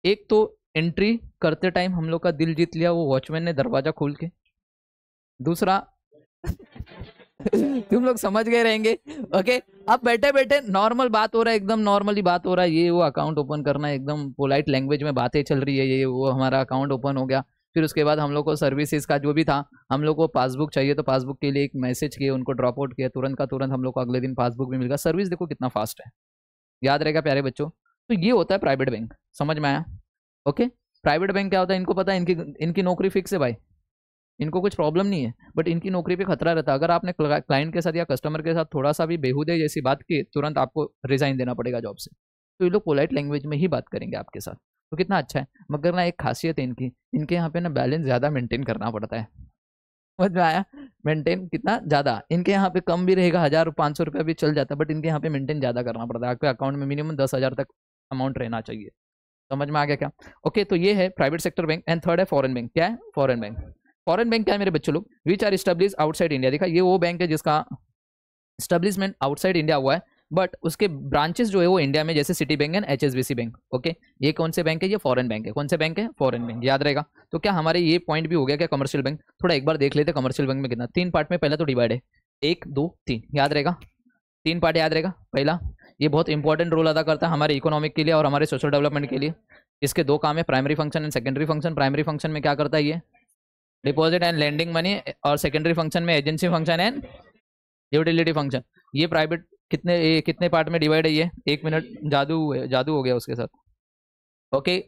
एक तो एंट्री करते टाइम हम लोग का दिल जीत लिया वो वॉचमैन ने दरवाजा खोल के। दूसरा तुम लोग समझ गए रहेंगे। ओके, अब बैठे बैठे नॉर्मल बात हो रहा है, एकदम नॉर्मली बात हो रहा है, ये वो अकाउंट ओपन करना है, एकदम पोलाइट लैंग्वेज में बातें चल रही है, ये वो हमारा अकाउंट ओपन हो गया। फिर उसके बाद हम लोग को सर्विसेज का जो भी था, हम लोग को पासबुक चाहिए तो पासबुक के लिए एक मैसेज किए, उनको ड्रॉप आउट किया, तुरंत का तुरंत हम लोग को अगले दिन पासबुक भी मिल गया। सर्विस देखो कितना फास्ट है, याद रहेगा प्यारे बच्चों। तो ये होता है प्राइवेट बैंक, समझ में आया। ओके, प्राइवेट बैंक क्या होता है, इनको पता है इनकी इनकी नौकरी फिक्स है भाई, इनको कुछ प्रॉब्लम नहीं है, बट इनकी नौकरी पे खतरा रहता है। अगर आपने क्लाइंट के साथ या कस्टमर के साथ थोड़ा सा भी बेहुदे जैसी बात की, तुरंत आपको रिजाइन देना पड़ेगा जॉब से। तो ये लोग पोलाइट लैंग्वेज में ही बात करेंगे आपके साथ, तो कितना अच्छा है। मगर ना एक खासियत है इनकी, इनके यहाँ पे ना बैलेंस ज़्यादा मेंटेन करना पड़ता है, समझ में आया। मेंटेन कितना ज़्यादा, इनके यहाँ पे कम भी रहेगा, 1000-500 रुपया भी चल जाता है, बट इनके यहाँ पे मेंटेन ज़्यादा करना पड़ता है। आपके अकाउंट में मिनिमम 10,000 तक अमाउंट रहना चाहिए, समझ में आ गया क्या। ओके, तो ये है private sector bank. And third है फॉरेन बैंक। क्या है फॉरेन बैंक? फॉरेन बैंक क्या है मेरे बच्चों लोग? Which are establish outside India. देखा, ये वो बैंक है जिसका स्टैब्लिशमेंट आउटसाइड इंडिया हुआ है, बट उसके ब्रांचेस जो है वो इंडिया में, जैसे city bank and HSBC bank. Okay, ये कौन से बैंक है? ये फॉरेन बैंक है। कौन से बैंक है? फॉरेन बैंक, याद रहेगा। तो क्या हमारे ये पॉइंट भी हो गया क्या कमर्शियल बैंक? थोड़ा एक बार देख लेते कमर्शियल बैंक में कितना, 3 पार्ट में पहला तो डिवाइड है, 1 2 3, याद रहेगा, 3 पार्ट याद रहेगा। पहला, ये बहुत इंपॉर्टेंट रोल अदा करता है हमारे इकोनॉमिक के लिए और हमारे सोशल डेवलपमेंट के लिए। इसके 2 काम है, primary function and secondary function. Primary function में क्या करता है ये? डिपॉजिट एंड लेंडिंग मनी, और सेकेंडरी फंक्शन में agency function and utility function. ये प्राइवेट कितने पार्ट में डिवाइड है ये? 1 मिनट, जादू हो गया उसके साथ। ओके,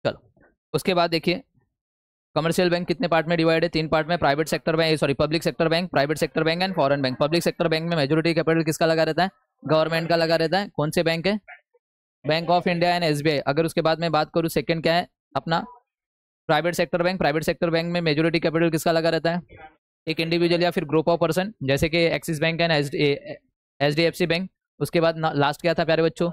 चलो उसके बाद देखिए, कमर्शियल बैंक कितने पार्ट में डिवाइड है? 3 पार्ट में। Private sector bank, sorry public sector bank, private sector bank and foreign bank. Public sector bank में मेजोरिटी कैपिटल किसका लगा रहता है? गवर्नमेंट का लगा रहता है। कौन से बैंक है? Bank of India and SBI। अगर उसके बाद में बात करूँ, सेकंड क्या है अपना? Private sector bank. Private sector bank में मेजोरिटी कैपिटल किसका लगा रहता है? एक इंडिविजुअल या फिर ग्रुप ऑफ पर्सन, जैसे कि axis bank and HDFC bank. उसके बाद लास्ट क्या था प्यारे बच्चों?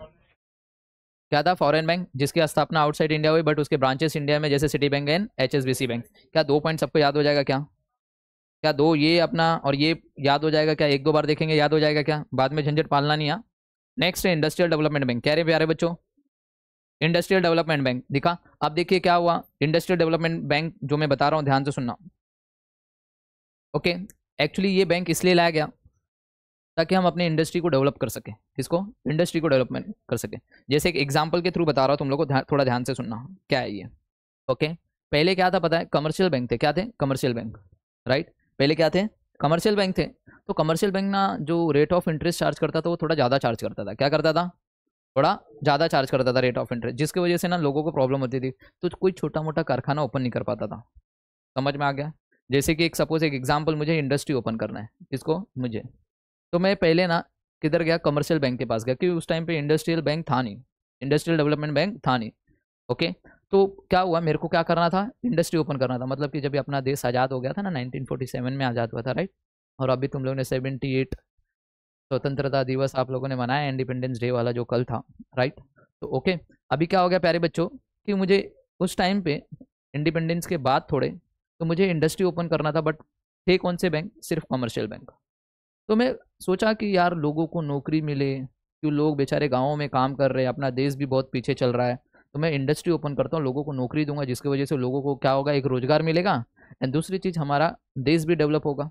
क्या था? फॉरेन बैंक, जिसकी स्थापना आउटसाइड इंडिया हुई बट उसके ब्रांचेस इंडिया में, जैसे city bank and HSBC bank. क्या 2 पॉइंट सबको याद हो जाएगा क्या? क्या 2 ये अपना और ये याद हो जाएगा क्या? 1-2 बार देखेंगे याद हो जाएगा क्या? बाद में झंझट पालना नहीं है। नेक्स्ट है इंडस्ट्रियल डेवलपमेंट बैंक। कह रहे प्यारे बच्चों, इंडस्ट्रियल डेवलपमेंट बैंक। दिखा, अब देखिए क्या हुआ। इंडस्ट्रियल डेवलपमेंट बैंक जो मैं बता रहा हूँ, ध्यान से सुनना। ओके, एक्चुअली ये बैंक इसलिए लाया गया ताकि हम अपने इंडस्ट्री को डेवलप कर सके। किसको? इंडस्ट्री को डेवलपमेंट कर सके। जैसे एक एग्जांपल के थ्रू बता रहा हूँ, तुम लोग को थोड़ा ध्यान से सुनना क्या है ये। ओके, पहले क्या था पता है? कमर्शियल बैंक थे। क्या थे? Commercial bank, right. पहले क्या थे? कमर्शियल बैंक थे। तो कमर्शियल बैंक ना जो रेट ऑफ इंटरेस्ट चार्ज करता था वो थोड़ा ज़्यादा चार्ज करता था। क्या करता था? थोड़ा ज़्यादा चार्ज करता था रेट ऑफ इंटरेस्ट, जिसकी वजह से ना लोगों को प्रॉब्लम होती थी। तो कोई छोटा मोटा कारखाना ओपन नहीं कर पाता था, समझ में आ गया। जैसे कि एक सपोज एक एग्जांपल, मुझे इंडस्ट्री ओपन करना है। किसको? मुझे। तो मैं पहले ना किधर गया? कमर्शियल बैंक के पास गया, क्योंकि उस टाइम पे इंडस्ट्रियल बैंक था नहीं, इंडस्ट्रियल डेवलपमेंट बैंक था नहीं। ओके, तो क्या हुआ, मेरे को क्या करना था? इंडस्ट्री ओपन करना था। मतलब कि जब भी अपना देश आज़ाद हो गया था ना, 1947 में आज़ाद हुआ था, राइट। और अभी तुम लोगों ने 78 स्वतंत्रता दिवस आप लोगों ने मनाया, इंडिपेंडेंस डे वाला जो कल था, राइट। तो ओके, अभी क्या हो गया प्यारे बच्चों कि मुझे उस टाइम पे इंडिपेंडेंस के बाद थोड़े, तो मुझे इंडस्ट्री ओपन करना था, बट थे कौन से बैंक? सिर्फ कमर्शियल बैंक। तो मैं सोचा कि यार लोगों को नौकरी मिले, क्यों लोग बेचारे गाँवों में काम कर रहे हैं, अपना देश भी बहुत पीछे चल रहा है, तो मैं इंडस्ट्री ओपन करता हूँ, लोगों को नौकरी दूंगा, जिसकी वजह से लोगों को क्या होगा? एक रोजगार मिलेगा, एंड दूसरी चीज़ हमारा देश भी डेवलप होगा।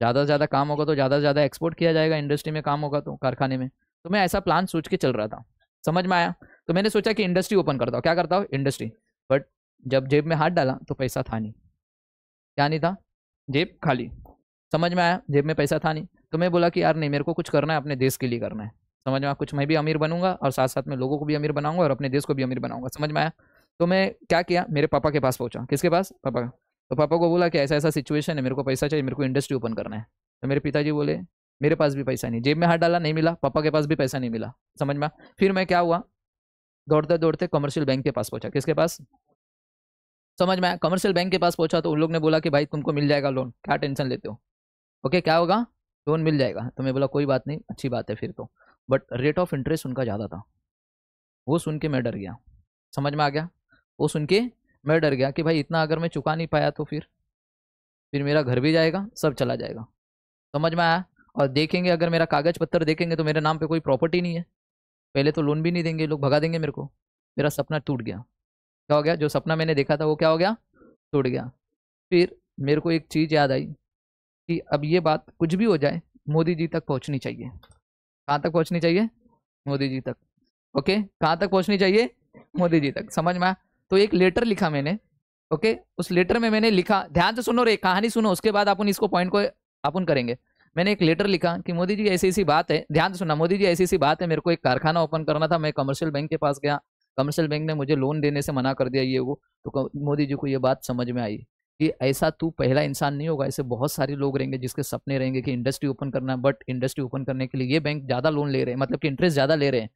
ज़्यादा से ज़्यादा काम होगा तो ज़्यादा से ज़्यादा एक्सपोर्ट किया जाएगा, इंडस्ट्री में काम होगा तो, कारखाने में। तो मैं ऐसा प्लान सोच के चल रहा था, समझ में आया। तो मैंने सोचा कि इंडस्ट्री ओपन करता हूँ। क्या करता हूँ? इंडस्ट्री। बट जब जेब में हाथ डाला तो पैसा था नहीं। क्या नहीं था? जेब खाली। समझ में आया, जेब में पैसा था नहीं। तो मैं बोला कि यार नहीं, मेरे को कुछ करना है, अपने देश के लिए करना है। समझ में आया, कुछ मैं भी अमीर बनूंगा और साथ साथ में लोगों को भी अमीर बनाऊंगा और अपने देश को भी अमीर बनाऊंगा। समझ में आया। तो मैं क्या किया, मेरे पापा के पास पहुंचा। किसके पास? पापा का। तो पापा को बोला कि ऐसा ऐसा सिचुएशन है, मेरे को पैसा चाहिए, मेरे को इंडस्ट्री ओपन करना है। तो मेरे पिताजी बोले मेरे पास भी पैसा नहीं। जेब में हाथ डाला, नहीं मिला। पापा के पास भी पैसा नहीं मिला। समझ में। फिर मैं क्या हुआ, दौड़ते दौड़ते कमर्शियल बैंक के पास पहुंचा। किसके पास? समझ में आया, कमर्शियल बैंक के पास पहुंचा। तो उन लोग ने बोला कि भाई तुमको मिल जाएगा लोन, क्या टेंशन लेते हो। ओके, क्या होगा? लोन मिल जाएगा। तो मैं बोला कोई बात नहीं, अच्छी बात है फिर तो। बट रेट ऑफ इंटरेस्ट उनका ज़्यादा था। वो सुन के मैं डर गया। समझ में आ गया? वो सुन के मैं डर गया कि भाई इतना अगर मैं चुका नहीं पाया तो फिर मेरा घर भी जाएगा, सब चला जाएगा। समझ में आया? और देखेंगे अगर मेरा कागज पत्तर देखेंगे तो मेरे नाम पे कोई प्रॉपर्टी नहीं है। पहले तो लोन भी नहीं देंगे, लोग भगा देंगे मेरे को। मेरा सपना टूट गया। क्या हो गया? जो सपना मैंने देखा था वो क्या हो गया? टूट गया। फिर मेरे को एक चीज़ याद आई कि अब ये बात कुछ भी हो जाए मोदी जी तक पहुंचनी चाहिए। कहाँ तक पहुंचनी चाहिए? मोदी जी तक। ओके, कहाँ तक पहुंचनी चाहिए? मोदी जी तक। समझ में आया? तो एक लेटर लिखा मैंने। ओके, उस लेटर में मैंने लिखा, ध्यान से सुनो रे, कहानी सुनो, उसके बाद अपन इसको पॉइंट को अपन करेंगे। मैंने एक लेटर लिखा कि मोदी जी ऐसी ऐसी बात है, ध्यान से सुनना, मोदी जी ऐसी ऐसी बात है, मेरे को एक कारखाना ओपन करना था, मैं कमर्शियल बैंक के पास गया, कमर्शियल बैंक ने मुझे लोन देने से मना कर दिया, ये वो। तो मोदी जी को ये बात समझ में आई कि ऐसा तू पहला इंसान नहीं होगा, ऐसे बहुत सारे लोग रहेंगे जिसके सपने रहेंगे कि इंडस्ट्री ओपन करना, बट इंडस्ट्री ओपन करने के लिए ये बैंक ज्यादा लोन ले रहे हैं, मतलब कि इंटरेस्ट ज्यादा ले रहे हैं।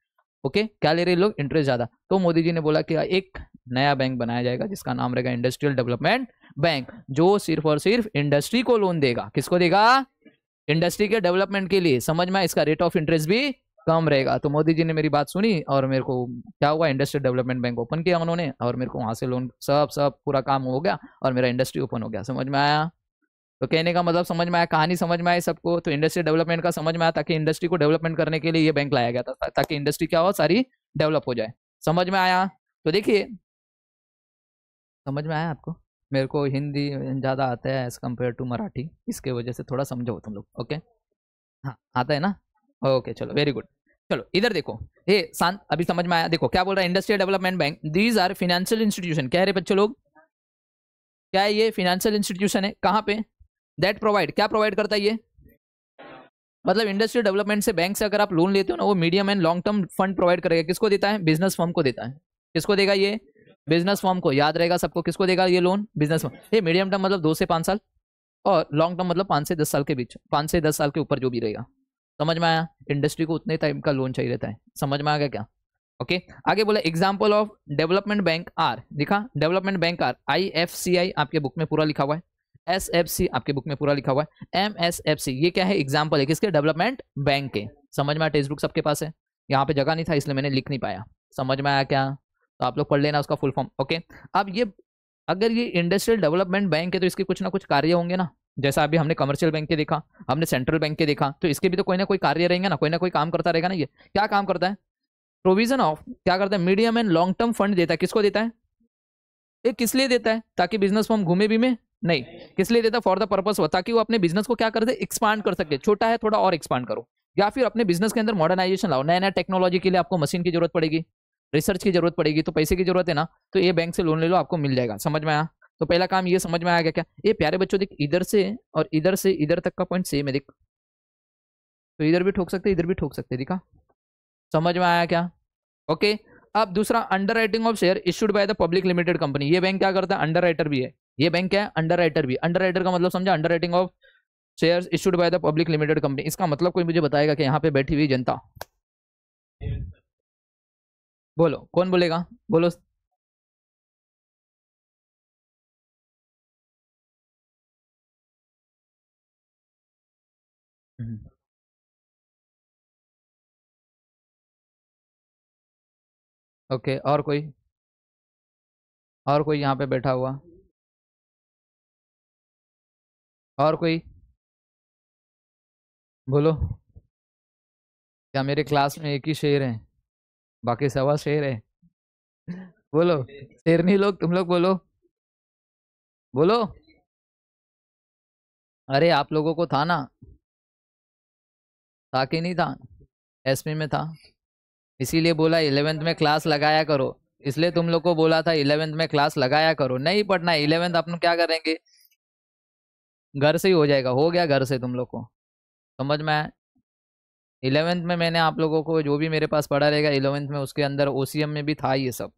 ओके, क्या ले रहे हैं लोग? इंटरेस्ट ज्यादा। तो मोदी जी ने बोला कि एक नया बैंक बनाया जाएगा जिसका नाम रहेगा इंडस्ट्रियल डेवलपमेंट बैंक, जो सिर्फ और सिर्फ इंडस्ट्री को लोन देगा। किसको देगा? इंडस्ट्री के डेवलपमेंट के लिए। समझ में? इसका रेट ऑफ इंटरेस्ट भी कम रहेगा। तो मोदी जी ने मेरी बात सुनी और मेरे को क्या हुआ, इंडस्ट्रियल डेवलपमेंट बैंक ओपन किया उन्होंने, और मेरे को वहां से लोन सब पूरा काम हो गया और मेरा इंडस्ट्री ओपन हो गया। समझ में आया? तो कहने का मतलब समझ में आया, कहानी समझ में आई सबको? तो इंडस्ट्री डेवलपमेंट का समझ में आया, ताकि इंडस्ट्री को डेवलपमेंट करने के लिए ये बैंक लाया गया था, ताकि इंडस्ट्री क्या हो, सारी डेवलप हो जाए। समझ में आया? तो देखिए, समझ में आया आपको? मेरे को हिंदी ज़्यादा आता है एज कम्पेयर टू मराठी, इसके वजह से थोड़ा समझो तुम लोग। ओके, हाँ आता है ना? ओके चलो, वेरी गुड। चलो इधर देखो, ये शांत, अभी समझ में आया? देखो क्या बोल रहा है, industrial development bank, these are financial institution. क्या है रे बच्चे लोग? क्या है ये? फिनेंशियल इंस्टीट्यूशन है। कहाँ पे? दैट प्रोवाइड, क्या प्रोवाइड करता है ये? मतलब इंडस्ट्रियल डेवलपमेंट से, बैंक से अगर आप लोन लेते हो ना, वो medium and long term fund provide करेगा। किसको देता है? बिजनेस फर्म को देता है। किसको देगा ये? बिजनेस फर्म को। याद रहेगा सबको, किसको देगा ये लोन? Business firm. ये मीडियम टर्म मतलब 2 से 5 साल, और लॉन्ग टर्म मतलब 5 से 10 साल के बीच, 5 से 10 साल के ऊपर जो भी रहेगा। समझ में आया? इंडस्ट्री को उतने टाइम का लोन चाहिए रहता है। समझ में आ गया क्या? ओके, आगे बोला example of development bank are, लिखा डेवलपमेंट बैंक आर, IFCI आपके बुक में पूरा लिखा हुआ है, SFC आपके बुक में पूरा लिखा हुआ है, MSFC, ये क्या है? एग्जाम्पल है किसके? डेवलपमेंट बैंक के। समझ में आया? टेक्स्ट बुक सबके पास है? यहाँ पे जगह नहीं था इसलिए मैंने लिख नहीं पाया। समझ में आया क्या? तो आप लोग पढ़ लेना उसका फुल फॉर्म। ओके, अब ये अगर ये इंडस्ट्रियल डेवलपमेंट बैंक है तो इसके कुछ ना कुछ कार्य होंगे ना। जैसा अभी हमने कमर्शियल बैंक के देखा, हमने सेंट्रल बैंक के देखा, तो इसके भी तो कोई ना कोई कार्य रहेंगे ना कोई काम करता रहेगा ना। ये क्या काम करता है? प्रोविजन ऑफ, क्या करता है? Medium and long term fund देता है। किसको देता है? ये किस लिए देता है? ताकि बिजनेस फर्म घूमे भी में नहीं। किस लिए देता है? फॉर द पर्पस हो, ताकि वो अपने बिजनेस को क्या कर दे? एक्सपांड कर सके। छोटा है थोड़ा और एक्सपांड करो, या फिर अपने बिजनेस के अंदर मॉडर्नाइजेशन लाओ। नया नया टेक्नोलॉजी के लिए आपको मशीन की जरूरत पड़ेगी, रिसर्च की जरूरत पड़ेगी, तो पैसे की जरूरत है ना, तो ये बैंक से लोन ले लो, आपको मिल जाएगा। समझ में आया? तो पहला काम ये समझ में आ गया क्या? ये प्यारे बच्चों देख, इधर से और इधर से इधर तक का पॉइंट सेम है, देख। तो इधर भी ठोक सकते, इधर भी ठोक सकते, दिखा? समझ में आया क्या? ओके, अब दूसरा, under writing of share issued by the public limited company. ये बैंक क्या करता है? अंडर राइटर भी है। ये बैंक क्या है? अंडर राइटर भी। अंडर राइटर का मतलब समझा? Under writing of shares issued by the public limited company. इसका मतलब कोई मुझे बताएगा कि यहाँ पे बैठी हुई जनता, बोलो कौन बोलेगा? बोलो। ओके, और कोई यहाँ पे बैठा हुआ? और कोई? बोलो। क्या मेरे क्लास में एक ही शेर है, बाकी सवा शेर है? बोलो, शेरनी लोग, तुम लोग बोलो, बोलो। अरे आप लोगों को था ना, था कि नहीं था? एसपी में था, इसीलिए बोला 11th में क्लास लगाया करो। इसलिए तुम लोग को बोला था 11th में क्लास लगाया करो। नहीं पढ़ना 11th, अपन क्या करेंगे? घर से ही हो जाएगा। हो गया घर से तुम लोग को। समझ में आया? 11th में मैंने आप लोगों को जो भी मेरे पास पढ़ा रहेगा 11th में, उसके अंदर ओसीएम में भी था ये सब।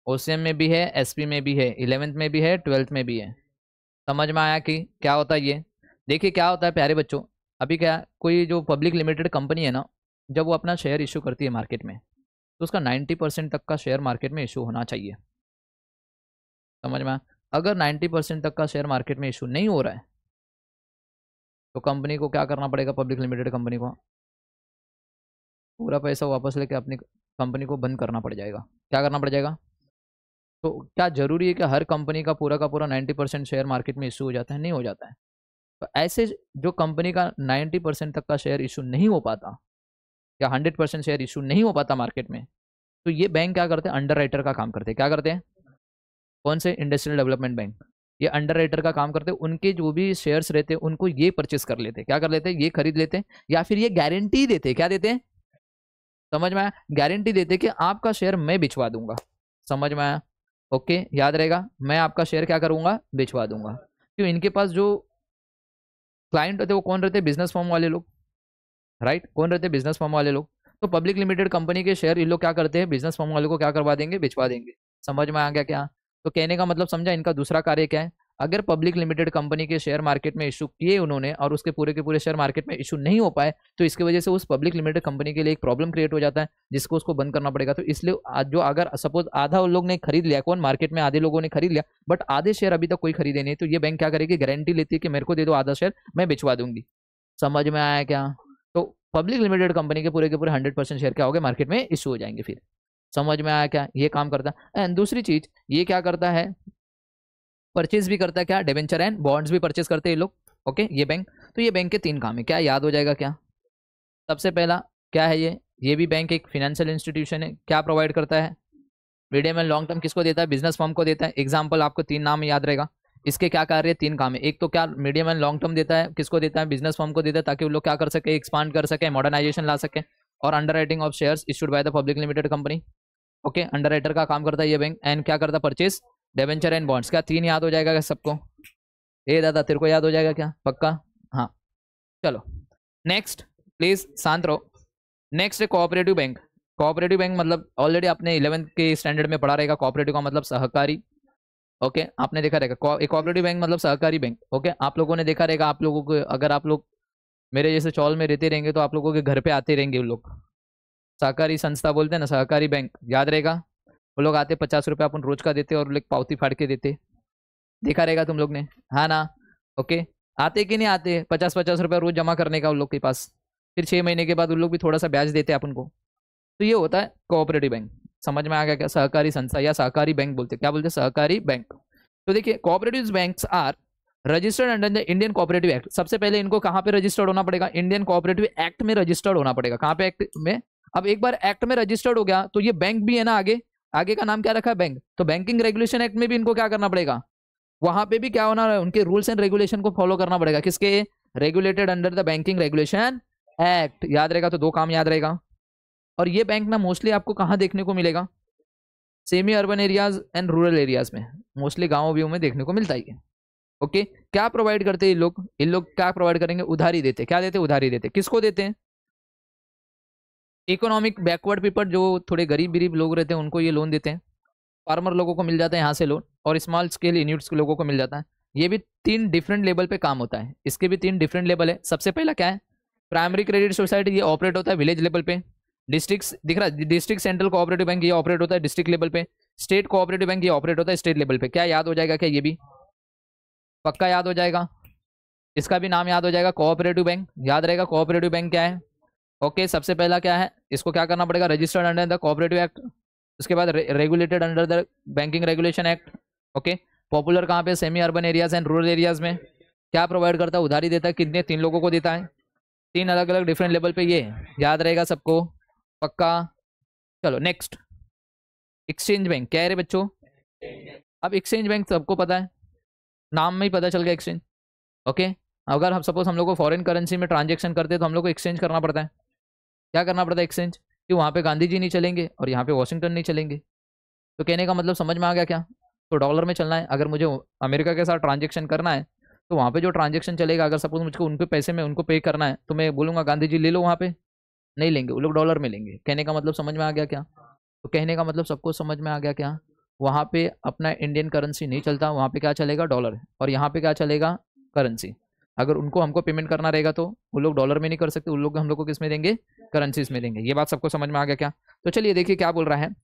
ओसीएम में भी है, एसपी में भी है, 11th में भी है, 12th में भी है। समझ में आया कि क्या होता है ये? देखिए क्या होता है प्यारे बच्चों, अभी क्या, कोई जो पब्लिक लिमिटेड कंपनी है ना, जब वो अपना शेयर इशू करती है मार्केट में, तो उसका 90% तक का शेयर मार्केट में इशू होना चाहिए। समझ में आया? अगर 90% तक का शेयर मार्केट में इशू नहीं हो रहा है, तो कंपनी को क्या करना पड़ेगा? पब्लिक लिमिटेड कंपनी को पूरा पैसा वापस लेके अपनी कंपनी को बंद करना पड़ जाएगा। क्या करना पड़ जाएगा? तो क्या जरूरी है कि हर कंपनी का पूरा 90% शेयर मार्केट में इशू हो जाता है? नहीं हो जाता है। तो ऐसे जो कंपनी का 90% तक का शेयर इशू नहीं हो पाता या 100% शेयर इशू नहीं हो पाता मार्केट में, तो ये बैंक क्या करते हैं? अंडर राइटर का काम करते हैं। क्या करते हैं? कौन से? Industrial development bank. ये अंडर राइटर का काम करते हैं। उनके जो भी शेयर्स रहते हैं उनको ये परचेस कर लेते हैं। क्या कर लेते हैं? ये खरीद लेते हैं, या फिर ये गारंटी देते हैं। क्या देते हैं? समझ में आया? गारंटी देते कि आपका शेयर मैं बिचवा दूंगा। समझ में आया? ओके, याद रहेगा, मैं आपका शेयर क्या करूंगा? बिचवा दूंगा। क्यों? इनके पास जो क्लाइंट होते हैं वो कौन रहते हैं? बिजनेस फर्म वाले लोग, राइट? कौन रहते हैं? बिजनेस फर्म वाले लोग। तो पब्लिक लिमिटेड कंपनी के शेयर इन लोग क्या करते हैं? बिजनेस फर्म वाले को क्या करवा देंगे? बिचवा देंगे। समझ में आ गया क्या? तो कहने का मतलब समझा? इनका दूसरा कार्य क्या है? अगर पब्लिक लिमिटेड कंपनी के शेयर मार्केट में इशू किए उन्होंने और उसके पूरे के पूरे शेयर मार्केट में इशू नहीं हो पाए, तो इसकी वजह से उस पब्लिक लिमिटेड कंपनी के लिए एक प्रॉब्लम क्रिएट हो जाता है जिसको उसको बंद करना पड़ेगा। तो इसलिए जो अगर सपोज आधा उन लोग ने खरीद लिया, कौन? मार्केट में आधे लोगों ने खरीद लिया, बट आधे शेयर अभी तक कोई खरीदे नहीं, तो ये बैंक क्या करेगी? गारंटी लेती है कि मेरे को दे दो आधा शेयर, मैं बिचवा दूंगी। समझ में आया क्या? तो पब्लिक लिमिटेड कंपनी के पूरे 100% शेयर क्या हो गए? मार्केट में इशू हो जाएंगे। फिर समझ में आया क्या? ये काम करता है। एंड दूसरी चीज ये क्या करता है? परचेज भी करता है। क्या? डिबेंचर एंड बॉन्ड्स भी परचेज करते हैं ये लोग। ओके, ये बैंक। तो ये बैंक के 3 काम है। क्या याद हो जाएगा क्या? सबसे पहला क्या है? ये भी बैंक एक फाइनेंशियल इंस्टीट्यूशन है। क्या प्रोवाइड करता है? मीडियम एंड लॉन्ग टर्म किसको देता है? बिजनेस फर्म को देता है। एग्जाम्पल आपको 3 नाम याद रहेगा। इसके क्या कार्य? 3 काम है। एक तो क्या? मीडियम एंड लॉन्ग टर्म देता है। किसको देता है? बिजनेस फर्म को देता है, ताकि वो लोग क्या कर सके? एक्सपांड कर सके, मॉडर्नाइजेशन ला सके। और under writing of shares issued by the public limited company. Okay, under writer का काम करता है ये बैंक। एंड क्या करता है? Purchase debenture and bonds. क्या 3 याद हो जाएगा क्या सबको? ए दादा, तेरे को याद हो जाएगा क्या? पक्का? हाँ, चलो नेक्स्ट प्लीज शांत रहो। नेक्स्ट है कोऑपरेटिव बैंक। कोऑपरेटिव बैंक मतलब ऑलरेडी आपने 11th के स्टैंडर्ड में पढ़ा रहेगा। कोऑपरेटिव का मतलब सहकारी। ओके, आपने देखा रहेगा कोऑपरेटिव बैंक मतलब सहकारी बैंक। ओके, आप लोगों ने देखा रहेगा। आप लोगों को अगर आप लोग मेरे जैसे चौल में रहते रहेंगे तो आप लोगों के घर पे आते रहेंगे वो लोग। सहकारी संस्था बोलते हैं ना, सहकारी बैंक, याद रहेगा। वो लोग आते, 50 रुपये अपन रोज का देते और लोग पावती फाड़ के देते। देखा रहेगा तुम लोग ने, हाँ ना? ओके, आते कि नहीं आते? 50-50 रुपये रोज जमा करने का उन लोग के पास। फिर 6 महीने के बाद उन लोग भी थोड़ा सा ब्याज देते हैं अपन को। तो ये होता है कोऑपरेटिव बैंक। समझ में आ गया क्या? सहकारी संस्था या सहकारी बैंक बोलते। क्या बोलते? सहकारी बैंक। तो देखिए, cooperative banks are registered under the Indian cooperative act. सबसे पहले इनको कहाँ पे रजिस्टर्ड होना पड़ेगा? इंडियन कोऑपरेटिव एक्ट में रजिस्टर्ड होना पड़ेगा। कहाँ पे? एक्ट में। अब एक बार एक्ट में रजिस्टर्ड हो गया तो ये बैंक भी है ना, आगे आगे का नाम क्या रखा है? बैंक। तो बैंकिंग रेगुलेशन एक्ट में भी इनको क्या करना पड़ेगा? वहां पे भी क्या होना है? उनके रूल्स एंड रेगुलेशन को फॉलो करना पड़ेगा। किसके? Regulated under the banking regulation act. याद रहेगा? तो 2 काम याद रहेगा। और ये बैंक ना मोस्टली आपको कहाँ देखने को मिलेगा? Semi urban areas and rural areas में, मोस्टली गाँव व्यू में देखने को मिलता ही है। ओके, क्या प्रोवाइड करते हैं इन लोग क्या प्रोवाइड करेंगे? उधारी देते। क्या देते? उधारी देते। किसको देते हैं? इकोनॉमिक बैकवर्ड पीपल, जो थोड़े गरीब लोग रहते हैं उनको ये लोन देते हैं। फार्मर लोगों को मिल जाता है यहाँ से लोन, और स्मॉल स्केल यूनिट्स के लोगों को मिल जाता है। ये भी 3 डिफरेंट लेवल पे काम होता है। इसके भी 3 डिफरेंट लेवल है। सबसे पहला क्या है? प्राइमरी क्रेडिट सोसाइटी, ये ऑपरेट होता है विलेज लेवल पे। डिस्ट्रिक्ट दिख रहा है? डिस्ट्रिक्ट सेंट्रल कोऑपरेटिव बैंक, ये ऑपरेट होता है डिस्ट्रिक्ट लेवल पे। स्टेट कोऑपरेटिव बैंक, ये ऑपरेट होता है स्टेट लेवल पे। क्या याद हो जाएगा क्या? ये भी पक्का याद हो जाएगा। इसका भी नाम याद हो जाएगा, कोऑपरेटिव बैंक। याद रहेगा कोऑपरेटिव बैंक क्या है? ओके, सबसे पहला क्या है? इसको क्या करना पड़ेगा? Registered under the cooperative act. उसके बाद regulated under the banking regulation act. Okay, popular कहाँ पे? Semi urban areas and rural areas में। क्या प्रोवाइड करता है? उधारी देता है। कितने? 3 लोगों को देता है। 3 अलग अलग डिफरेंट लेवल पे। ये याद रहेगा सबको? पक्का? चलो नेक्स्ट, एक्सचेंज बैंक। क्या है रे बच्चों? अब एक्सचेंज बैंक सबको पता है, नाम में ही पता चल गया एक्सचेंज। ओके, अगर हम सपोज हम लोग को फॉरेन करेंसी में ट्रांजेक्शन करते हैं तो हम लोग को एक्सचेंज करना पड़ता है। क्या करना पड़ता है? एक्सचेंज। कि वहाँ पे गांधी जी नहीं चलेंगे और यहाँ पे वॉशिंगटन नहीं चलेंगे। तो कहने का मतलब समझ में आ गया क्या? तो डॉलर में चलना है। अगर मुझे अमेरिका के साथ ट्रांजेक्शन करना है तो वहाँ पे जो ट्रांजेक्शन चलेगा, अगर सपोज मुझको उनके पैसे में उनको पे करना है तो मैं बोलूँगा गांधी जी ले लो, वहाँ पे नहीं लेंगे, वो लोग डॉलर में लेंगे। कहने का मतलब समझ में आ गया क्या? तो कहने का मतलब सबको समझ में आ गया क्या? वहाँ पे अपना इंडियन करेंसी नहीं चलता, वहाँ पे क्या चलेगा? डॉलर। और यहाँ पे क्या चलेगा? करेंसी। अगर उनको हमको पेमेंट करना रहेगा तो वो लोग डॉलर में नहीं कर सकते, उन लोग हम लोग को किस में देंगे? करेंसीज में देंगे। ये बात सबको समझ में आ गया क्या? तो चलिए देखिए क्या बोल रहा है।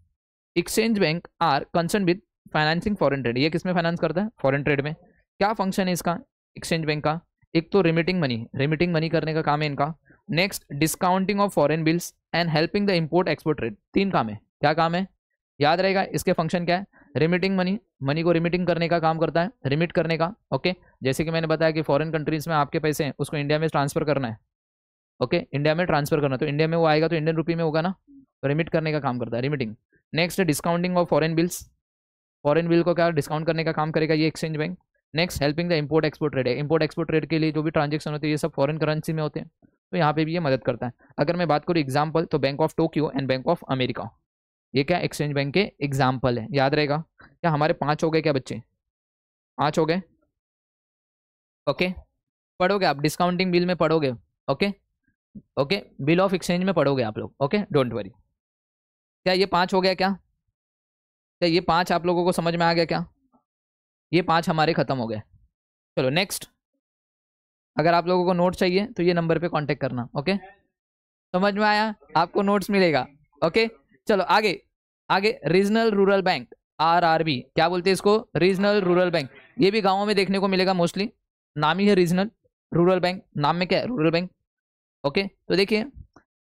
Exchange bank are concern with financing foreign trade. ये किस में फाइनेंस करता है? फॉरेन ट्रेड में। क्या फंक्शन है इसका एक्सचेंज बैंक का? एक तो रिमिटिंग मनी करने का काम है इनका। Next discounting of foreign bills and helping the import export trade. 3 काम है। क्या काम है याद रहेगा, इसके फंक्शन क्या है, रिमिटिंग मनी, मनी को रिमिटिंग करने का काम करता है, रिमिट करने का। ओके जैसे कि मैंने बताया कि फॉरेन कंट्रीज में आपके पैसे हैं उसको इंडिया में ट्रांसफर करना है। ओके इंडिया में ट्रांसफर करना, तो इंडिया में वो आएगा तो इंडियन रुपी में होगा ना, तो रिमिट करने का काम करता है, remitting. Next discounting of foreign bills, foreign bill को क्या डिस्काउंट करने का काम करेगा ये exchange bank. Next helping the import export trade है, इंपोर्ट एक्सपोर्ट ट्रेड के लिए जो भी ट्रांजेक्शन होते हैं ये सब फॉरेन करेंसी में होते हैं, तो यहाँ पे भी ये मदद करता है। अगर मैं बात करूँ एग्जाम्पल, तो bank of Tokyo and bank of America, ये क्या एक्सचेंज बैंक के एग्जाम्पल है, याद रहेगा। क्या हमारे 5 हो गए क्या बच्चे, 5 हो गए। ओके पढ़ोगे आप, डिस्काउंटिंग बिल में पढ़ोगे। Okay okay bill of exchange में पढ़ोगे आप लोग। Okay don't worry. क्या ये 5 हो गया, क्या ये 5 आप लोगों को समझ में आ गया क्या, ये 5 हमारे खत्म हो गए। चलो नेक्स्ट, अगर आप लोगों को नोट चाहिए तो ये नंबर पे कांटेक्ट करना। ओके समझ में आया, आपको नोट्स मिलेगा। ओके चलो आगे आगे, रीजनल रूरल बैंक RRB, क्या बोलते हैं इसको, रीजनल रूरल बैंक। ये भी गाँवों में देखने को मिलेगा मोस्टली, नाम ही है रीजनल रूरल बैंक, नाम में क्या है रूरल बैंक। ओके तो देखिए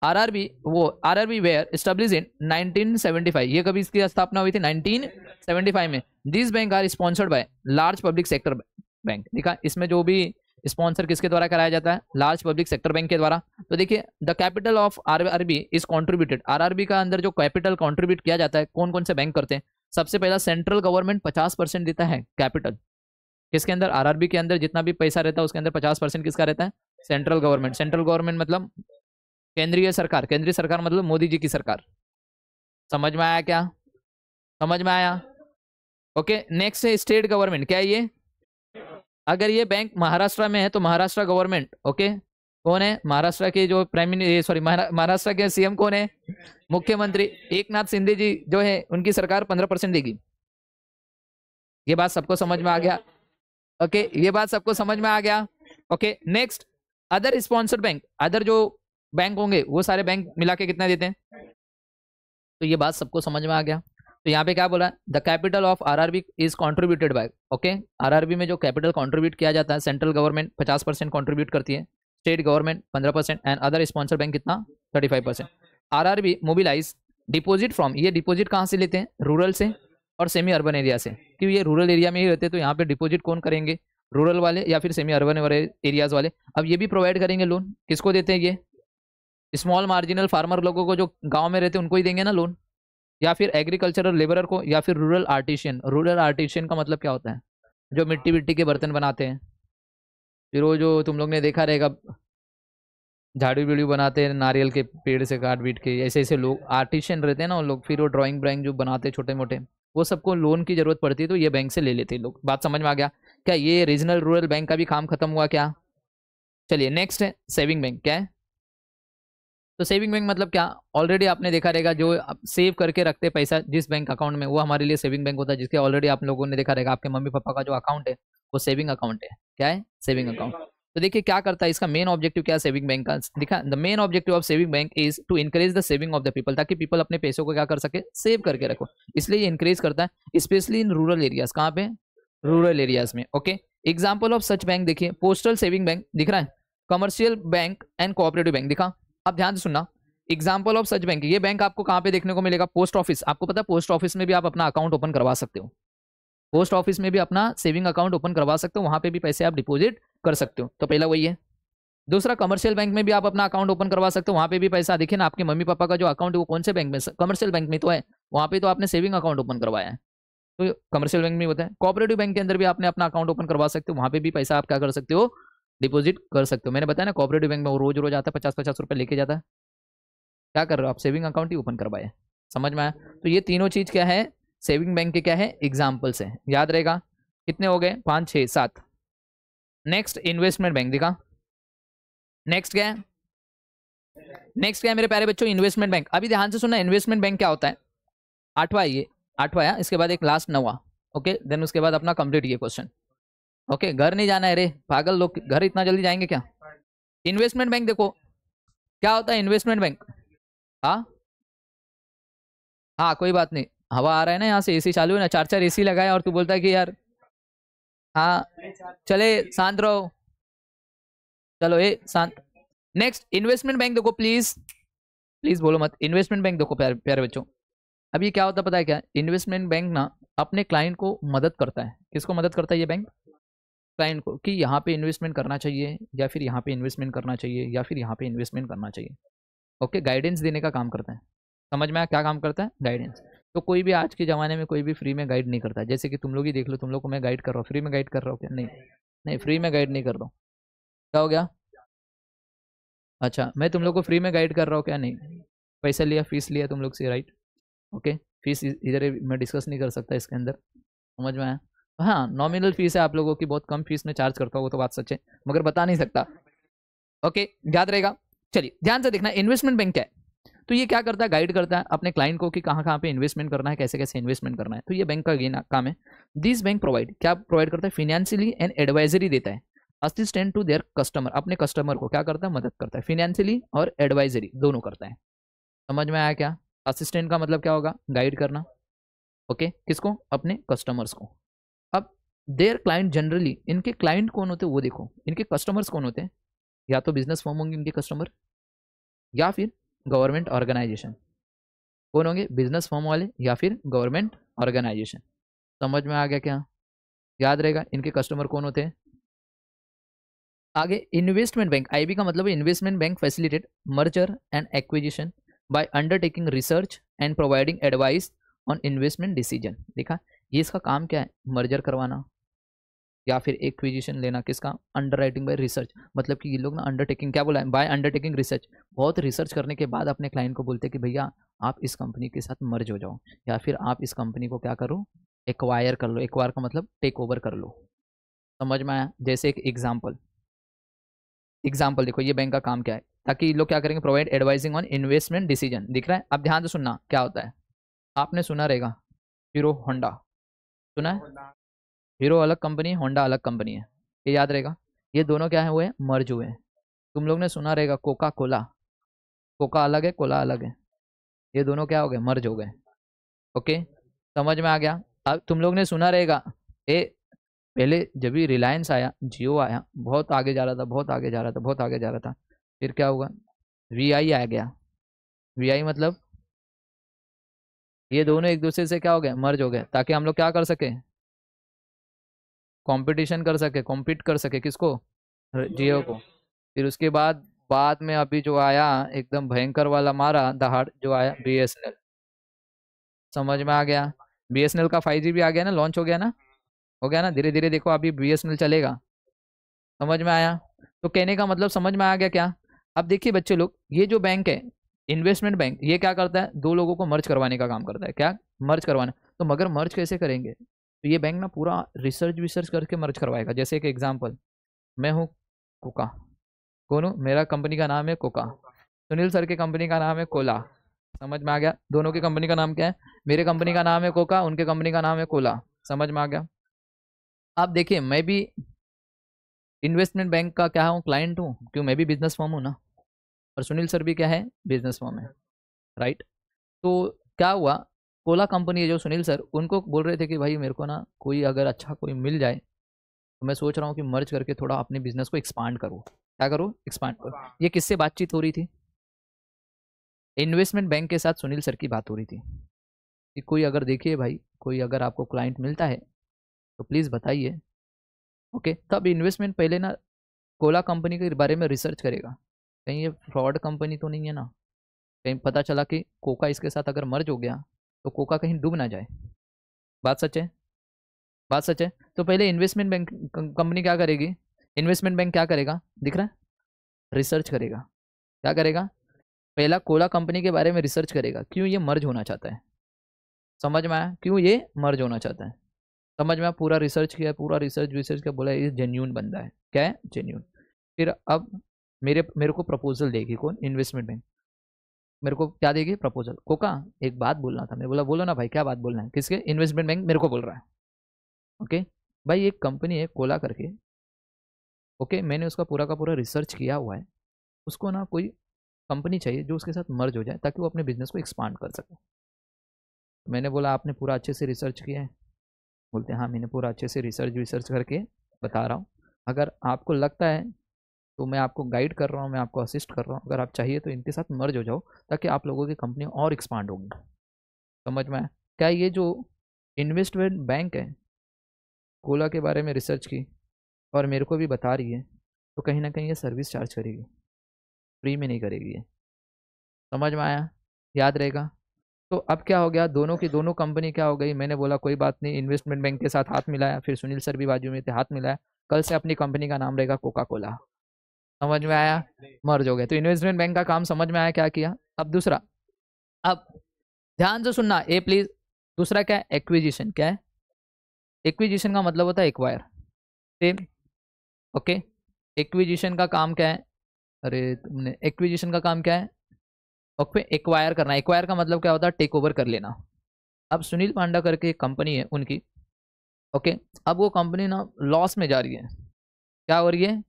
RRB वेयर एस्टेब्लिश इन 1975, ये कभी इसकी स्थापना हुई थी 1975 में। This bank are sponsored by large public sector bank. देखा इसमें जो भी स्पॉन्सर किसके द्वारा कराया जाता है, लार्ज पब्लिक सेक्टर बैंक के द्वारा। तो देखिए the capital of RRB is contributed, RRB का अंदर जो कैपिटल कॉन्ट्रीब्यूट किया जाता है कौन कौन से बैंक करते हैं, सबसे पहला सेंट्रल गवर्नमेंट 50% देता है कैपिटल, किसके अंदर RRB के अंदर जितना भी पैसा रहता है उसके अंदर 50% किसका रहता है, सेंट्रल गवर्नमेंट। सेंट्रल गवर्नमेंट मतलब केंद्रीय सरकार, केंद्रीय सरकार मतलब मोदी जी की सरकार। समझ में आया क्या, समझ में आया। ओके नेक्स्ट है स्टेट गवर्नमेंट, क्या है ये, अगर ये बैंक महाराष्ट्र में है तो महाराष्ट्र गवर्नमेंट। ओके कौन है, महाराष्ट्र के जो प्राइम मिनिस्टर, सॉरी महाराष्ट्र के CM कौन है, मुख्यमंत्री एकनाथ शिंदे जी जो है, उनकी सरकार 15% देगी। ये बात सबको समझ में आ गया। ओके ये बात सबको समझ में आ गया। Okay next other sponsored bank, other जो बैंक होंगे वो सारे बैंक मिला के कितना देते हैं, तो ये बात सबको समझ में आ गया। तो यहाँ पे क्या बोला, the capital of RRB is contributed bye. Okay RRB में जो कैपिटल कॉन्ट्रीब्यूट किया जाता है, सेंट्रल गवर्नमेंट 50% कॉन्ट्रीब्यूट करती है, state government 15% and other sponsor bank कितना 35%। RRB मोबिलाइज डिपॉजिट फ्रॉम, ये डिपॉजिट कहाँ से लेते हैं, रूरल से और सेमी अर्बन एरिया से, क्योंकि ये रूरल एरिया में ही रहते हैं, तो यहाँ पे डिपॉजिट कौन करेंगे, रूरल वाले या फिर सेमी अर्बन वाले एरियाज वाले। अब ये भी प्रोवाइड करेंगे लोन, किसको देते हैं ये, स्मॉल मार्जिनल फार्मर लोगों को जो गांव में रहते हैं उनको ही देंगे ना लोन, या फिर एग्रीकल्चरल लेबरर को, या फिर रूरल आर्टिशियन। रूरल आर्टिशियन का मतलब क्या होता है, जो मिट्टी मिट्टी के बर्तन बनाते हैं, फिर वो जो तुम लोग ने देखा रहेगा झाड़ू बीड़ू बनाते हैं नारियल के पेड़ से काट बीट के, ऐसे ऐसे लोग आर्टिशियन रहते हैं ना वो लोग, फिर वो ड्राइंग ब्राइंग जो बनाते हैं छोटे मोटे, वो सबको लोन की जरूरत पड़ती है, तो ये बैंक से ले लेते हैं लोग। बात समझ में आ गया क्या, ये रीजनल रूरल बैंक का भी काम खत्म हुआ क्या। चलिए नेक्स्ट है सेविंग बैंक, क्या है, तो सेविंग बैंक मतलब क्या, ऑलरेडी आपने देखा रहेगा जो सेव करके रखते पैसा जिस बैंक अकाउंट में, वो हमारे लिए सेविंग बैंक होता है, जिसके ऑलरेडी आप लोगों ने देखा रहेगा आपके मम्मी पापा का जो अकाउंट है वो सेविंग अकाउंट है। क्या है, सेविंग अकाउंट। तो देखिए क्या करता है, इसका मेन ऑब्जेक्टिव क्या है सेविंग बैंक का, दिखा the main objective of saving bank is to encourage the saving of the people, ताकि पीपल अपने पैसों को क्या कर सके, सेव करके रखो, इसलिए ये इंकरेज करता है, स्पेशली इन रूरल एरियाज। कहाँ पे, रूरल एरियाज में। Okay example of such bank देखिए, पोस्टल सेविंग बैंक दिख रहा है, commercial bank and cooperative bank, दिखा आप ध्यान से सुनना। एग्जाम्पल ऑफ सच बैंक, ये बैंक आपको कहाँ पे देखने को मिलेगा, पोस्ट ऑफिस। आपको पता है पोस्ट ऑफिस में भी आप अपना अकाउंट ओपन करवा सकते हो, पोस्ट ऑफिस में भी अपना सेविंग अकाउंट ओपन करवा सकते हो, वहां पे भी पैसे आप डिपॉजिट कर सकते हो, तो पहला वही है। दूसरा कमर्शियल बैंक में भी आप अपना अकाउंट ओपन करवा सकते हो, वहां पे भी पैसा, देखिए ना आपके मम्मी पापा का जो अकाउंट है वो कौन से बैंक में, कमर्शियल बैंक में तो है, वहां पे तो आपने सेविंग अकाउंट ओपन करवाया है, तो कमर्शियल बैंक में होता है। कोऑपरेटिव बैंक के अंदर भी आपने अपना अकाउंट ओपन करवा सकते हो, वहां पे भी पैसा आप क्या कर सकते हो, डिपॉजिट कर सकते हो। मैंने बताया ना कोऑपरेटिव बैंक में वो रोज रोज आता है 50-50 रुपये लेके जाता है, क्या कर रहे हो आप, सेविंग अकाउंट ही ओपन करवाए। समझ में आया। तो ये तीनों चीज क्या है, सेविंग बैंक के क्या है, एग्जाम्पल्स है, याद रहेगा। कितने हो गए, 5 6 7। नेक्स्ट इन्वेस्टमेंट बैंक दिखा, नेक्स्ट क्या है, नेक्स्ट क्या है मेरे प्यारे बच्चों, इन्वेस्टमेंट बैंक। अभी ध्यान से सुनना, इन्वेस्टमेंट बैंक क्या होता है, 8वां ये 8वां है, इसके बाद एक लास्ट 9वां। ओके देन उसके बाद अपना कंप्लीट ये क्वेश्चन। ओके घर नहीं जाना है रे पागल लोग, घर इतना जल्दी जाएंगे क्या। इन्वेस्टमेंट बैंक देखो क्या होता है, इन्वेस्टमेंट बैंक, हाँ हाँ कोई बात नहीं, हवा आ रहा है ना यहाँ से, AC चालू है ना, 4 4 AC लगाए और तू बोलता है कि यार हाँ चले शांत रहो, चलो शांत। नेक्स्ट इन्वेस्टमेंट बैंक देखो, प्लीज प्लीज बोलो मत, इन्वेस्टमेंट बैंक देखो प्यारे प्यारे बच्चों। अब ये क्या होता है पता है क्या, इन्वेस्टमेंट बैंक ना अपने क्लाइंट को मदद करता है। किसको मदद करता है ये बैंक? क्लाइंट को, कि यहाँ पे इन्वेस्टमेंट करना चाहिए या फिर यहाँ पे इन्वेस्टमेंट करना चाहिए या फिर यहाँ पे इन्वेस्टमेंट करना चाहिए। ओके, गाइडेंस देने का काम करता है। समझ में आया क्या काम करता है? गाइडेंस। तो कोई भी आज के ज़माने में कोई भी फ्री में गाइड नहीं करता है। जैसे कि तुम लोग ही देख लो, तुम लोग को मैं गाइड कर रहा हूँ, फ्री में गाइड कर रहा हूँ क्या? नहीं नहीं, फ्री में गाइड नहीं कर रहा हूँ। क्या हो गया? अच्छा, मैं तुम लोग को फ्री में गाइड कर रहा हूँ क्या? नहीं, पैसा लिया, फीस लिया तुम लोग से, राइट? ओके, फीस इधर मैं डिस्कस नहीं कर सकता इसके अंदर। समझ में आया? हाँ, नॉमिनल फीस है आप लोगों की, बहुत कम फीस में चार्ज करता हूँ, वो तो बात सच है, मगर बता नहीं सकता। ओके, याद रहेगा। चलिए ध्यान से देखना, इन्वेस्टमेंट बैंक क्या है। तो ये क्या करता है? गाइड करता है अपने क्लाइंट को कि कहाँ कहाँ पे इन्वेस्टमेंट करना है, कैसे कैसे इन्वेस्टमेंट करना है। तो ये बैंक का ये काम है। दिस बैंक प्रोवाइड, क्या प्रोवाइड करता है? फाइनेंशियली एंड एडवाइजरी देता है, असिस्टेंट टू देयर कस्टमर, अपने कस्टमर को क्या करता है? मदद करता है। फाइनेंशियली और एडवाइजरी दोनों करता है। समझ में आया क्या? असिस्टेंट का मतलब क्या होगा? गाइड करना। ओके, किसको? अपने कस्टमर्स को। अब देयर क्लाइंट जनरली, इनके क्लाइंट कौन होते हैं वो देखो, इनके कस्टमर्स कौन होते हैं? या तो बिजनेस फर्म होंगे इनके कस्टमर, या फिर गवर्नमेंट ऑर्गेनाइजेशन। कौन होंगे? बिजनेस फर्म वाले या फिर गवर्नमेंट ऑर्गेनाइजेशन। समझ में आ गया क्या? याद रहेगा इनके कस्टमर कौन होते हैं। आगे इन्वेस्टमेंट बैंक, आईबी का मतलब है investment bank facilitate merger and acquisition bye undertaking research and providing advice on investment decision. देखा, ये इसका काम क्या है? मर्जर करवाना या फिर एक्विजिशन लेना। किसका? अंडर राइटिंग बाय रिसर्च, मतलब कि ये लोग ना अंडरटेकिंग, क्या बोला है? बाय अंडरटेकिंग रिसर्च, बहुत रिसर्च करने के बाद अपने क्लाइंट को बोलते हैं कि भैया आप इस कंपनी के साथ मर्ज हो जाओ, या फिर आप इस कंपनी को क्या करो? एक्वायर कर लो। एक्वायर का मतलब टेक ओवर कर लो। समझ में आया? जैसे एक एग्जाम्पल, एग्जाम्पल देखो, ये बैंक का काम क्या है, ताकि ये लोग क्या करेंगे? Provide advising on investment decision. दिख रहा है? अब ध्यान से सुनना क्या होता है। आपने सुना रहेगा हीरो होंडा, सुना है? हीरो अलग कंपनी है, होंडा अलग कंपनी है, ये याद रहेगा। ये दोनों क्या है? हुए मर्ज हुए। तुम लोग ने सुना रहेगा कोका कोला, कोका अलग है, कोला अलग है, ये दोनों क्या हो गए? मर्ज हो गए। ओके, समझ में आ गया? अब तुम लोग ने सुना रहेगा ए, पहले जब भी रिलायंस आया, जियो आया, बहुत आगे जा रहा था, बहुत आगे जा रहा था, बहुत आगे जा रहा था, फिर क्या हुआ? वी आई आ गया। वी आई मतलब ये दोनों एक दूसरे से क्या हो गए? मर्ज हो गए, ताकि हम लोग क्या कर सके? कंपटीशन कर सके, कॉम्पीट कर सके। किसको? जियो को। फिर उसके बाद में अभी जो आया एकदम भयंकर वाला मारा दहाड़, जो आया बीएसएनएल। समझ में आ गया? बीएसएनएल का 5G भी आ गया ना, लॉन्च हो गया ना, हो गया ना, धीरे धीरे देखो अभी बीएसएनएल चलेगा। समझ में आया? तो कहने का मतलब समझ में आ गया क्या? अब देखिए बच्चे लोग, ये जो बैंक है इन्वेस्टमेंट बैंक, ये क्या करता है? दो लोगों को मर्ज करवाने का काम करता है। क्या? मर्ज करवाना। तो मगर मर्ज कैसे करेंगे? तो ये बैंक ना पूरा रिसर्च विसर्च करके मर्ज करवाएगा। जैसे एक एग्जाम्पल, मैं हूँ कोका, कौन हूँ? मेरा कंपनी का नाम है कोका, सुनील सर की कंपनी का नाम है कोला। समझ में आ गया? दोनों की कंपनी का नाम क्या है? मेरे कंपनी का नाम है कोका, उनके कंपनी का नाम है कोला। समझ में आ गया? आप देखिए, मैं भी इन्वेस्टमेंट बैंक का क्या हूँ? क्लाइंट हूँ, क्यों? मैं भी बिजनेस फर्म हूँ ना, और सुनील सर भी क्या है? बिजनेस फर्म है, राइट? तो क्या हुआ, कोला कंपनी है जो सुनील सर, उनको बोल रहे थे कि भाई मेरे को ना कोई अगर अच्छा कोई मिल जाए, तो मैं सोच रहा हूँ कि मर्ज करके थोड़ा अपने बिजनेस को एक्सपांड करूँ। क्या करूँ? एक्सपांड करूँ। ये किससे बातचीत हो रही थी? इन्वेस्टमेंट बैंक के साथ सुनील सर की बात हो रही थी कि कोई अगर, देखिए भाई, कोई अगर आपको क्लाइंट मिलता है तो प्लीज़ बताइए। ओके, तब इन्वेस्टमेंट पहले ना कोला कंपनी के बारे में रिसर्च करेगा, कहीं ये फ्रॉड कंपनी तो नहीं है ना, कहीं पता चला कि कोका इसके साथ अगर मर्ज हो गया तो कोका कहीं डूब ना जाए। बात सच है? बात सच है। तो पहले इन्वेस्टमेंट बैंक कंपनी क्या करेगी? इन्वेस्टमेंट बैंक क्या करेगा? दिख रहा है? रिसर्च करेगा। क्या करेगा? पहला कोला कंपनी के बारे में रिसर्च करेगा, क्यों ये मर्ज होना चाहता है। समझ में आया? क्यों ये मर्ज होना चाहता है। समझ में आया? पूरा रिसर्च किया, पूरा रिसर्च विसर्च किया, बोला ये जेन्यून बंदा है। क्या है? जेन्यून। फिर अब मेरे मेरे को प्रपोजल देगी कौन? Investment bank. मेरे को क्या देगी? प्रपोजल। कोका एक बात बोलना था। मैं बोला बोलो ना भाई, क्या बात बोलना है? किसके? इन्वेस्टमेंट बैंक मेरे को बोल रहा है। ओके भाई, एक कंपनी है कोला करके, ओके, मैंने उसका पूरा का पूरा रिसर्च किया हुआ है, उसको ना कोई कंपनी चाहिए जो उसके साथ मर्ज हो जाए, ताकि वो अपने बिजनेस को एक्सपांड कर सके। मैंने बोला आपने पूरा अच्छे से रिसर्च किया है? बोलते हैं हाँ, मैंने पूरा अच्छे से रिसर्च विसर्च करके बता रहा हूँ। अगर आपको लगता है तो मैं आपको गाइड कर रहा हूँ, मैं आपको असिस्ट कर रहा हूँ। अगर आप चाहिए तो इनके साथ मर्ज हो जाओ, ताकि आप लोगों की कंपनी और एक्सपांड होगी। समझ में आया? क्या ये जो इन्वेस्टमेंट बैंक है, कोला के बारे में रिसर्च की और मेरे को भी बता रही है, तो कहीं ना कहीं ये सर्विस चार्ज करेगी, फ्री में नहीं करेगी ये। समझ में आया? याद रहेगा। तो अब क्या हो गया, दोनों की दोनों कंपनी क्या हो गई, मैंने बोला कोई बात नहीं, इन्वेस्टमेंट बैंक के साथ हाथ मिलाया, फिर सुनील सर भी बाजू में थे, हाथ मिलाया, कल से अपनी कंपनी का नाम रहेगा कोका कोला। समझ में आया? मर्ज हो गए। तो इन्वेस्टमेंट बैंक का काम समझ में आया क्या किया। अब दूसरा, अब ध्यान से सुनना ए प्लीज। दूसरा क्या है, एक्विजिशन। क्या है? एक्विजिशन का मतलब होता है एक्वायर। सेम। ओके। एक्विजिशन का काम क्या है, अरे तुमने, एक्विजिशन का काम क्या है, ओके, एक्वायर करना। एक्वायर का मतलब क्या होता है, टेक ओवर कर लेना। अब सुनील पांडा करके एक कंपनी है उनकी, ओके, अब वो कंपनी ना लॉस में जा रही है। क्या हो रही है,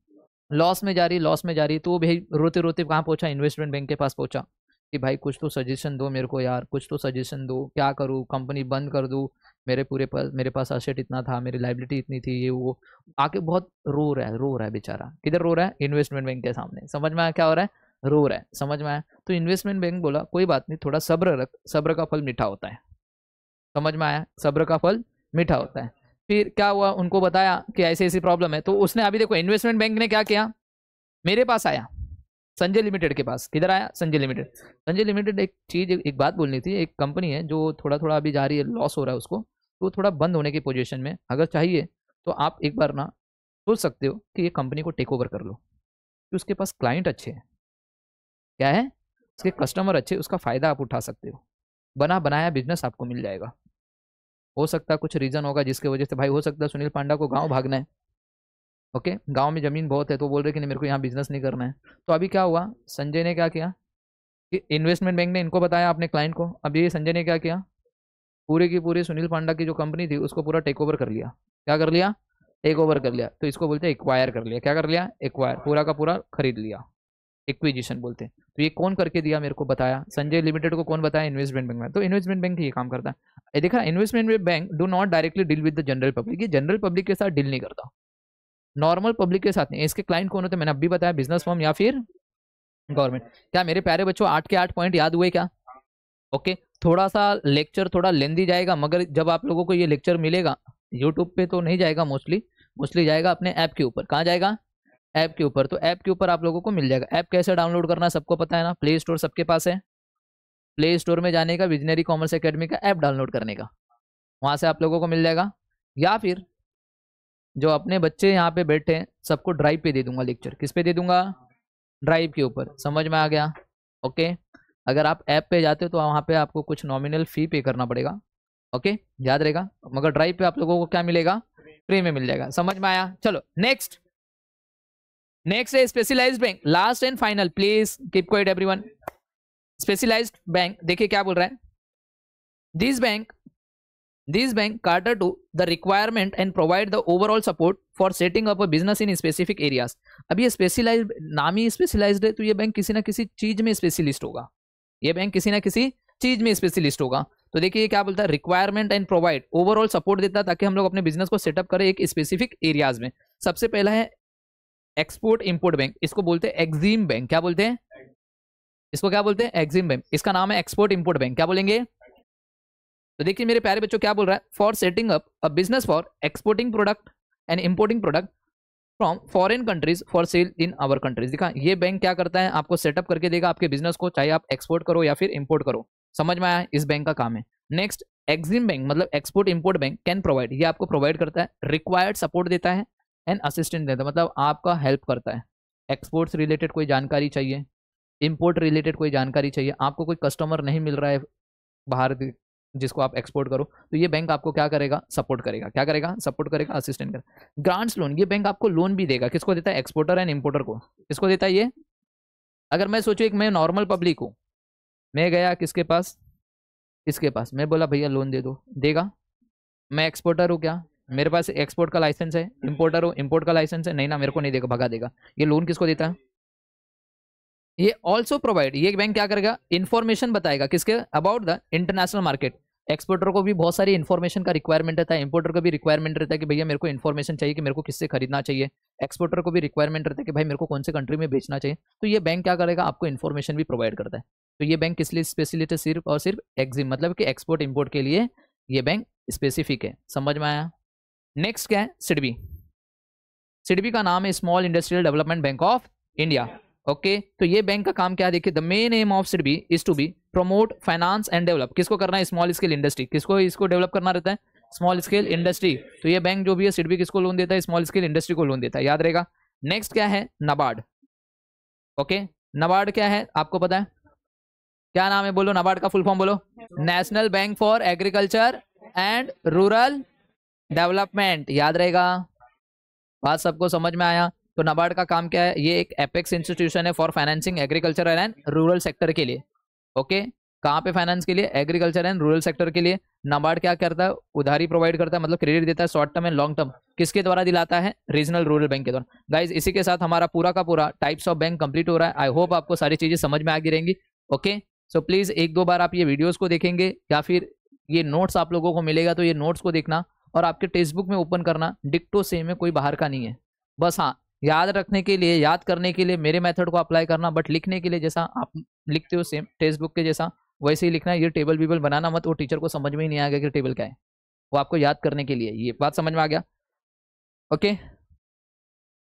लॉस में जा रही है, लॉस में जा रही है। तो वो भाई रोते रोते कहाँ पहुंचा, इन्वेस्टमेंट बैंक के पास पहुंचा कि भाई कुछ तो सजेशन दो मेरे को यार, कुछ तो सजेशन दो, क्या करूँ, कंपनी बंद कर दूँ, मेरे पास असेट इतना था, मेरी लाइबिलिटी इतनी थी, ये वो। आके बहुत रो रहा है बेचारा। किधर रो रहा है, इन्वेस्टमेंट बैंक के सामने। समझ में आया क्या हो रहा है, रो रहा है। समझ में आया? तो इन्वेस्टमेंट बैंक बोला कोई बात नहीं, थोड़ा सब्र रख, सब्र का फल मीठा होता है। समझ में आया? सब्र का फल मीठा होता है। फिर क्या हुआ, उनको बताया कि ऐसी ऐसी प्रॉब्लम है। तो उसने अभी देखो, इन्वेस्टमेंट बैंक ने क्या किया, मेरे पास आया, संजय लिमिटेड के पास। किधर आया, संजय लिमिटेड। संजय लिमिटेड एक चीज, एक बात बोलनी थी, एक कंपनी है जो थोड़ा थोड़ा अभी जा रही है, लॉस हो रहा है उसको, तो थोड़ा बंद होने की पोजीशन में। अगर चाहिए तो आप एक बार ना सोच सकते हो कि ये कंपनी को टेक ओवर कर लो, कि उसके पास क्लाइंट अच्छे हैं। क्या है, उसके कस्टमर अच्छे, उसका फायदा आप उठा सकते हो। बना बनाया बिजनेस आपको मिल जाएगा। हो सकता है कुछ रीजन होगा जिसकी वजह से भाई, हो सकता है सुनील पांडा को गांव भागना है, ओके, गांव में जमीन बहुत है, तो बोल रहे कि नहीं मेरे को यहाँ बिजनेस नहीं करना है। तो अभी क्या हुआ, संजय ने क्या किया कि इन्वेस्टमेंट बैंक ने इनको बताया अपने क्लाइंट को, अभी संजय ने क्या किया, पूरी की पूरी सुनील पांडा की जो कंपनी थी उसको पूरा टेक ओवर कर लिया। क्या कर लिया, टेक ओवर कर लिया। तो इसको बोलते हैं एक्वायर कर लिया। क्या कर लिया, एक्वायर, पूरा का पूरा खरीद लिया, एक्विजिशन बोलते हैं। तो ये कौन करके दिया, मेरे को बताया संजय लिमिटेड को। कौन बताया, इन्वेस्टमेंट बैंक में। तो इन्वेस्टमेंट बैंक ये काम करता है। ये देखा, investment bank do not directly deal with the general public. ये जनरल पब्लिक के साथ डील नहीं करता, नॉर्मल पब्लिक के साथ नहीं। इसके क्लाइंट कौन होते हैं, मैंने अभी बताया, बिजनेस फर्म या फिर गवर्नमेंट। क्या मेरे प्यारे बच्चों 8 के 8 पॉइंट याद हुए क्या? ओके। थोड़ा सा लेक्चर थोड़ा लेंदी जाएगा, मगर जब आप लोगों को ये लेक्चर मिलेगा यूट्यूब पे तो नहीं जाएगा, मोस्टली मोस्टली जाएगा अपने ऐप के ऊपर। कहाँ जाएगा, ऐप के ऊपर। तो ऐप के ऊपर आप लोगों को मिल जाएगा। ऐप कैसे डाउनलोड करना सबको पता है ना, प्ले स्टोर सबके पास है। प्ले स्टोर में जाने का, विजनरी कॉमर्स एकेडमी का ऐप डाउनलोड करने का, वहां से आप लोगों को मिल जाएगा। या फिर जो अपने बच्चे यहाँ पे बैठे हैं सबको ड्राइव पे दे दूंगा लेक्चर। किस पे दे दूंगा, ड्राइव के ऊपर। समझ में आ गया? ओके। अगर आप ऐप पे जाते हो तो वहाँ पे आपको कुछ नॉमिनल फी पे करना पड़ेगा, ओके, याद रहेगा। मगर ड्राइव पे आप लोगों को क्या मिलेगा, फ्री में मिल जाएगा। समझ में आया? चलो नेक्स्ट। नेक्स्ट है specialised bank, last and final, please keep quiet everyone. Specialised bank देखिए क्या बोल रहा है, this bank cater to the requirement and provide the overall support for setting up a business in specific areas। अब ये specialised, नाम ही specialised है, तो ये बैंक किसी ना किसी चीज में स्पेशलिस्ट होगा। ये बैंक किसी ना किसी चीज में स्पेशलिस्ट होगा। तो देखिए ये क्या बोलता है, requirement and provide, overall support देता है ताकि हम लोग अपने बिजनेस को सेटअप करें एक स्पेसिफिक एरियाज में। सबसे पहला है एक्सपोर्ट इंपोर्ट बैंक, इसको बोलते हैं एक्जिम बैंक। क्या बोलते हैं, इसको क्या बोलते हैं, एक्जिम बैंक। इसका नाम है एक्सपोर्ट इंपोर्ट बैंक। क्या बोलेंगे, तो देखिए मेरे प्यारे बच्चों क्या बोल रहा है, for setting up a business for exporting product and importing product from foreign countries for sale in our countries. देखा, ये बैंक क्या करता है, आपको सेटअप करके देगा आपके बिजनेस को, चाहे आप एक्सपोर्ट करो या फिर इंपोर्ट करो। समझ में आया, इस बैंक का काम है। नेक्स्ट, एक्जिम बैंक मतलब export import bank can provide, ये आपको प्रोवाइड करता है, रिक्वायर्ड सपोर्ट देता है, एंड असिस्टेंट देता है, मतलब आपका हेल्प करता है। एक्सपोर्ट्स रिलेटेड कोई जानकारी चाहिए, इंपोर्ट रिलेटेड कोई जानकारी चाहिए, आपको कोई कस्टमर नहीं मिल रहा है बाहर जिसको आप एक्सपोर्ट करो, तो ये बैंक आपको क्या करेगा, सपोर्ट करेगा। क्या करेगा, सपोर्ट करेगा, असिस्टेंट करेगा। ग्रांट्स लोन, ये बैंक आपको लोन भी देगा। किसको देता है, एक्सपोर्टर एंड इंपोर्टर को। किसको देता है ये, अगर मैं सोचूं एक मैं नॉर्मल पब्लिक हूँ, मैं गया किसके पास, इसके पास, मैं बोला भैया लोन दे दो, देगा। मैं एक्सपोर्टर हूँ क्या, मेरे पास एक्सपोर्ट का लाइसेंस है, इंपोर्टर हूँ, इंपोर्ट का लाइसेंस है, नहीं ना, मेरे को नहीं देगा, भगा देगा। ये लोन किसको देता है, ये ऑल्सो प्रोवाइड, ये बैंक क्या करेगा, इन्फॉर्मेशन बताएगा किसके, about the international market. Exporter को भी बहुत सारी इन्फॉर्मेशन का रिक्वायरमेंट रहता है, इंपोर्टर का भी रिक्वायरमेंट रहता है कि भैया मेरे को इन्फॉर्मेशन चाहिए कि मेरे को किससे खरीदना चाहिए, एक्सपोर्टर को भी रिक्वायरमेंट रहता है कि भाई मेरे को कौन से कंट्री में बेचना चाहिए, तो ये बैंक क्या करेगा, आपको इन्फॉर्मेशन भी प्रोवाइड करता है। तो ये बैंक किस लिए स्पेशलिस्ट है, सिर्फ और सिर्फ एक्जिम मतलब कि एक्सपोर्ट इंपोर्ट के लिए ये बैंक स्पेसिफिक है। समझ में आया। नेक्स्ट क्या है, सिडबी। सिडबी का नाम है small industrial development bank of India. Okay, तो ये बैंक का काम क्या है, देखिए the main aim of SIDBI is to be promote finance and develop, किसको करना है, स्मॉल स्केल इंडस्ट्री, किसको इसको डेवलप करना रहता है, स्मॉल स्केल इंडस्ट्री। तो ये बैंक जो भी है सिडबी किसको लोन देता है, स्मॉल स्केल इंडस्ट्री को लोन देता है, याद रहेगा। नेक्स्ट क्या है, नाबार्ड। ओके, नाबार्ड क्या है आपको पता है, क्या नाम है, बोलो नाबार्ड का फुल फॉर्म बोलो, national bank for agriculture and rural development, याद रहेगा। बात सबको समझ में आया। तो नाबार्ड का काम क्या है, ये एक एपेक्स इंस्टीट्यूशन है for financing agriculture and rural sector के लिए। ओके, कहाँ पे फाइनेंस के लिए, एग्रीकल्चर एंड रूरल सेक्टर के लिए। नाबार्ड क्या करता है, उधारी प्रोवाइड करता है, मतलब क्रेडिट देता है short term and long term, किसके द्वारा दिलाता है, रीजनल रूरल बैंक के द्वारा। गाइज इसी के साथ हमारा पूरा का पूरा टाइप्स ऑफ बैंक कंप्लीट हो रहा है। आई होप आपको सारी चीजें समझ में आ गई रहेंगी। ओके, सो प्लीज एक दो बार आप ये वीडियोस को देखेंगे या फिर ये नोट्स आप लोगों को मिलेगा तो ये नोट्स को देखना और आपके टेक्स्ट बुक में ओपन करना, डिक्टो सेम है, कोई बाहर का नहीं है। बस हाँ, याद रखने के लिए, याद करने के लिए मेरे मेथड को अप्लाई करना, बट लिखने के लिए जैसा आप लिखते हो सेम टेक्स्ट बुक के जैसा वैसे ही लिखना है। ये टेबल वेबल बनाना मत, वो टीचर को समझ में ही नहीं आएगा कि टेबल क्या है, वो आपको याद करने के लिए। ये बात समझ में आ गया। ओके।